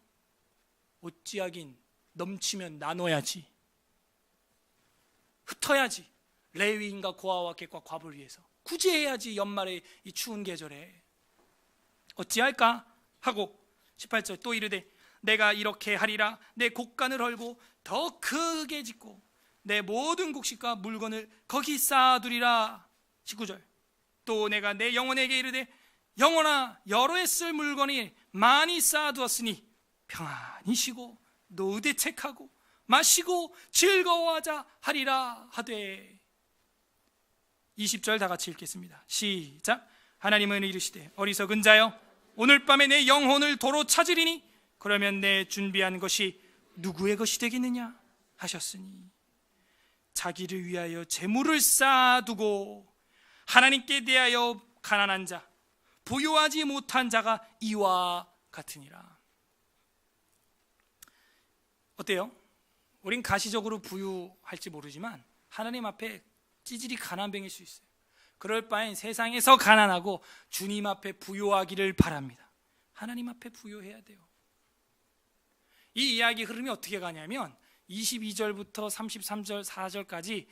어찌하긴, 넘치면 나눠야지, 흩어야지. 레위인과 고아와 객과 과부를 위해서 구제해야지. 연말에 이 추운 계절에 어찌할까 하고 18절 또 이르되 내가 이렇게 하리라. 내 곡간을 헐고 더 크게 짓고 내 모든 곡식과 물건을 거기 쌓아두리라. 19절 또 내가 내 영혼에게 이르되 영혼아, 여러 해 쓸 물건이 많이 쌓아두었으니 평안히 쉬고 노대책하고 마시고 즐거워하자 하리라 하되. 20절 다 같이 읽겠습니다. 시작. 하나님은 이르시되 어리석은 자여, 오늘 밤에 내 영혼을 도로 찾으리니 그러면 내 준비한 것이 누구의 것이 되겠느냐 하셨으니 자기를 위하여 재물을 쌓아두고 하나님께 대하여 가난한 자, 부유하지 못한 자가 이와 같으니라. 어때요? 우린 가시적으로 부유할지 모르지만 하나님 앞에 찌질이 가난뱅일 수 있어요. 그럴 바엔 세상에서 가난하고 주님 앞에 부유하기를 바랍니다. 하나님 앞에 부유해야 돼요. 이 이야기 흐름이 어떻게 가냐면 22절부터 33절 4절까지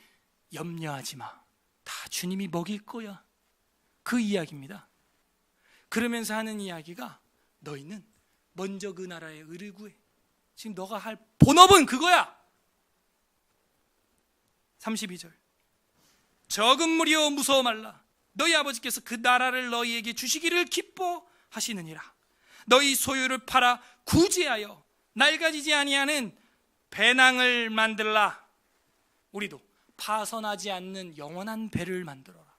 염려하지 마. 다 주님이 먹일 거야. 그 이야기입니다. 그러면서 하는 이야기가 너희는 먼저 그 나라의 의를 구해. 지금 너가 할 본업은 그거야. 32절. 적은 무리여 무서워 말라. 너희 아버지께서 그 나라를 너희에게 주시기를 기뻐하시느니라. 너희 소유를 팔아 구제하여 낡아지지 아니하는 배낭을 만들라. 우리도 파선하지 않는 영원한 배를 만들어라.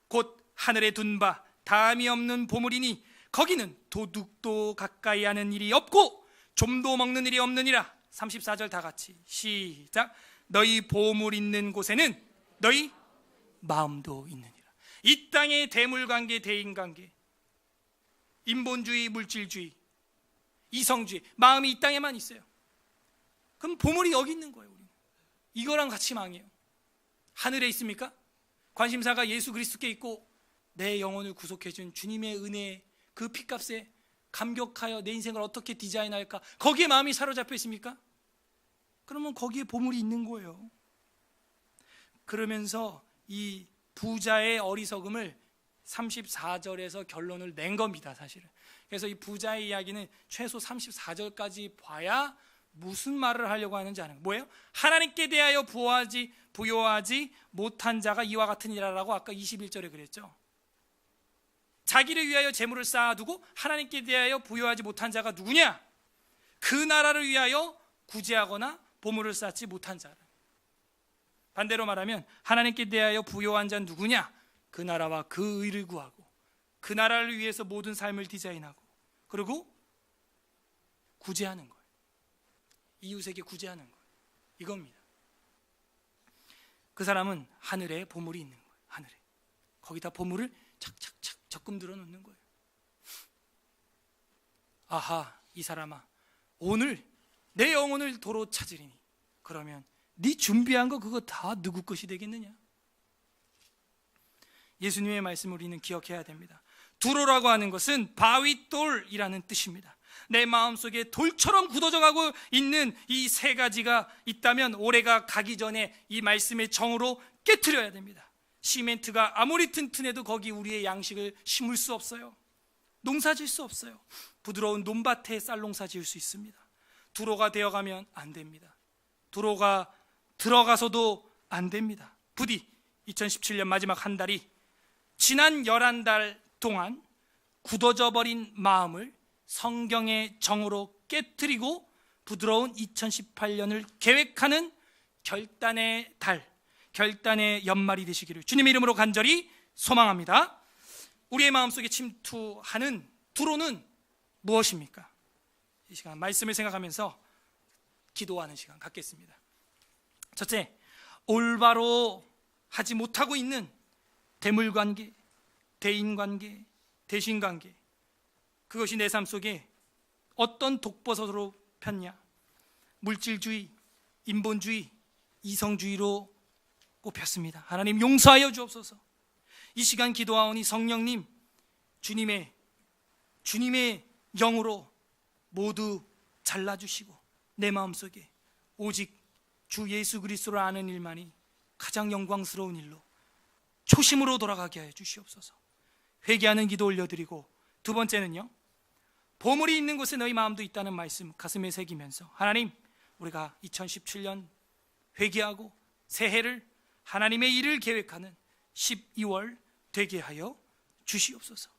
곧 하늘에 둔 바 다함이 없는 보물이니 거기는 도둑도 가까이 하는 일이 없고 좀도 먹는 일이 없느니라. 34절 다 같이 시작. 너희 보물 있는 곳에는 너희 마음도 있느니라. 이 땅의 대물관계, 대인관계, 인본주의, 물질주의, 이성주의, 마음이 이 땅에만 있어요. 그럼 보물이 여기 있는 거예요. 우리는 이거랑 같이 망해요. 하늘에 있습니까? 관심사가 예수 그리스도께 있고 내 영혼을 구속해 준 주님의 은혜, 그 피값에 감격하여 내 인생을 어떻게 디자인할까, 거기에 마음이 사로잡혀 있습니까? 그러면 거기에 보물이 있는 거예요. 그러면서 이 부자의 어리석음을 34절에서 결론을 낸 겁니다, 사실은. 그래서 이 부자의 이야기는 최소 34절까지 봐야 무슨 말을 하려고 하는지 아는 거예요. 뭐예요? 하나님께 대하여 부여하지 못한 자가 이와 같은 이라라고 아까 21절에 그랬죠. 자기를 위하여 재물을 쌓아두고 하나님께 대하여 부여하지 못한 자가 누구냐? 그 나라를 위하여 구제하거나 보물을 쌓지 못한 자라. 반대로 말하면 하나님께 대하여 부여한 자는 누구냐? 그 나라와 그 의를 구하고 그 나라를 위해서 모든 삶을 디자인하고 그리고 구제하는 거예요. 이웃에게 구제하는 거예요. 이겁니다. 그 사람은 하늘에 보물이 있는 거예요. 하늘에. 거기다 보물을 착착착 적금 들어 놓는 거예요. 아하, 이 사람아, 오늘 내 영혼을 도로 찾으리니 그러면 네 준비한 거 그거 다 누구 것이 되겠느냐? 예수님의 말씀을 우리는 기억해야 됩니다. 두로라고 하는 것은 바윗돌이라는 뜻입니다. 내 마음속에 돌처럼 굳어져 가고 있는 이 세 가지가 있다면 올해가 가기 전에 이 말씀의 정으로 깨트려야 됩니다. 시멘트가 아무리 튼튼해도 거기 우리의 양식을 심을 수 없어요. 농사 지을 수 없어요. 부드러운 논밭에 쌀 농사 지을 수 있습니다. 두로가 되어가면 안 됩니다. 두로가 들어가서도 안 됩니다. 부디 2017년 마지막 한 달이 지난 11달 동안 굳어져 버린 마음을 성경의 정으로 깨트리고 부드러운 2018년을 계획하는 결단의 달, 결단의 연말이 되시기를 주님의 이름으로 간절히 소망합니다. 우리의 마음속에 침투하는 두로는 무엇입니까? 이 시간 말씀을 생각하면서 기도하는 시간 갖겠습니다. 첫째, 올바로 하지 못하고 있는 대물관계, 대인관계, 대신관계, 그것이 내 삶 속에 어떤 독버섯으로 폈냐? 물질주의, 인본주의, 이성주의로 꼽혔습니다. 하나님 용서하여 주옵소서. 이 시간 기도하오니 성령님, 주님의 영으로 모두 잘라주시고 내 마음속에 오직 주 예수 그리스도를 아는 일만이 가장 영광스러운 일로 초심으로 돌아가게 하여 주시옵소서. 회개하는 기도 올려드리고, 두 번째는요, 보물이 있는 곳에 너희 마음도 있다는 말씀 가슴에 새기면서 하나님, 우리가 2017년 회개하고 새해를 하나님의 일을 계획하는 12월 되게 하여 주시옵소서.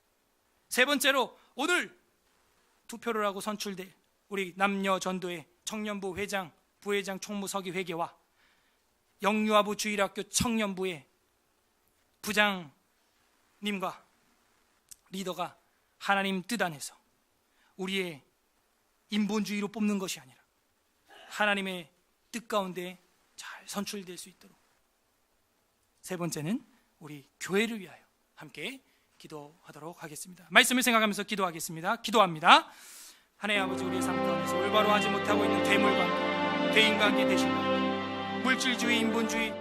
세 번째로, 오늘 투표를 하고 선출될 우리 남녀 전도회 청년부 회장, 부회장, 총무 서기 회계와 영유아부 주일학교 청년부의 부장님과 리더가 하나님 뜻 안에서 우리의 인본주의로 뽑는 것이 아니라 하나님의 뜻 가운데 잘 선출될 수 있도록, 세 번째는 우리 교회를 위하여 함께 기도하도록 하겠습니다. 말씀을 생각하면서 기도하겠습니다. 기도합니다. 하나님 아버지, 우리의 삶 가운데서 올바로 하지 못하고 있는 대물관계, 대인관계, 대신관계, 물질주의, 인본주의,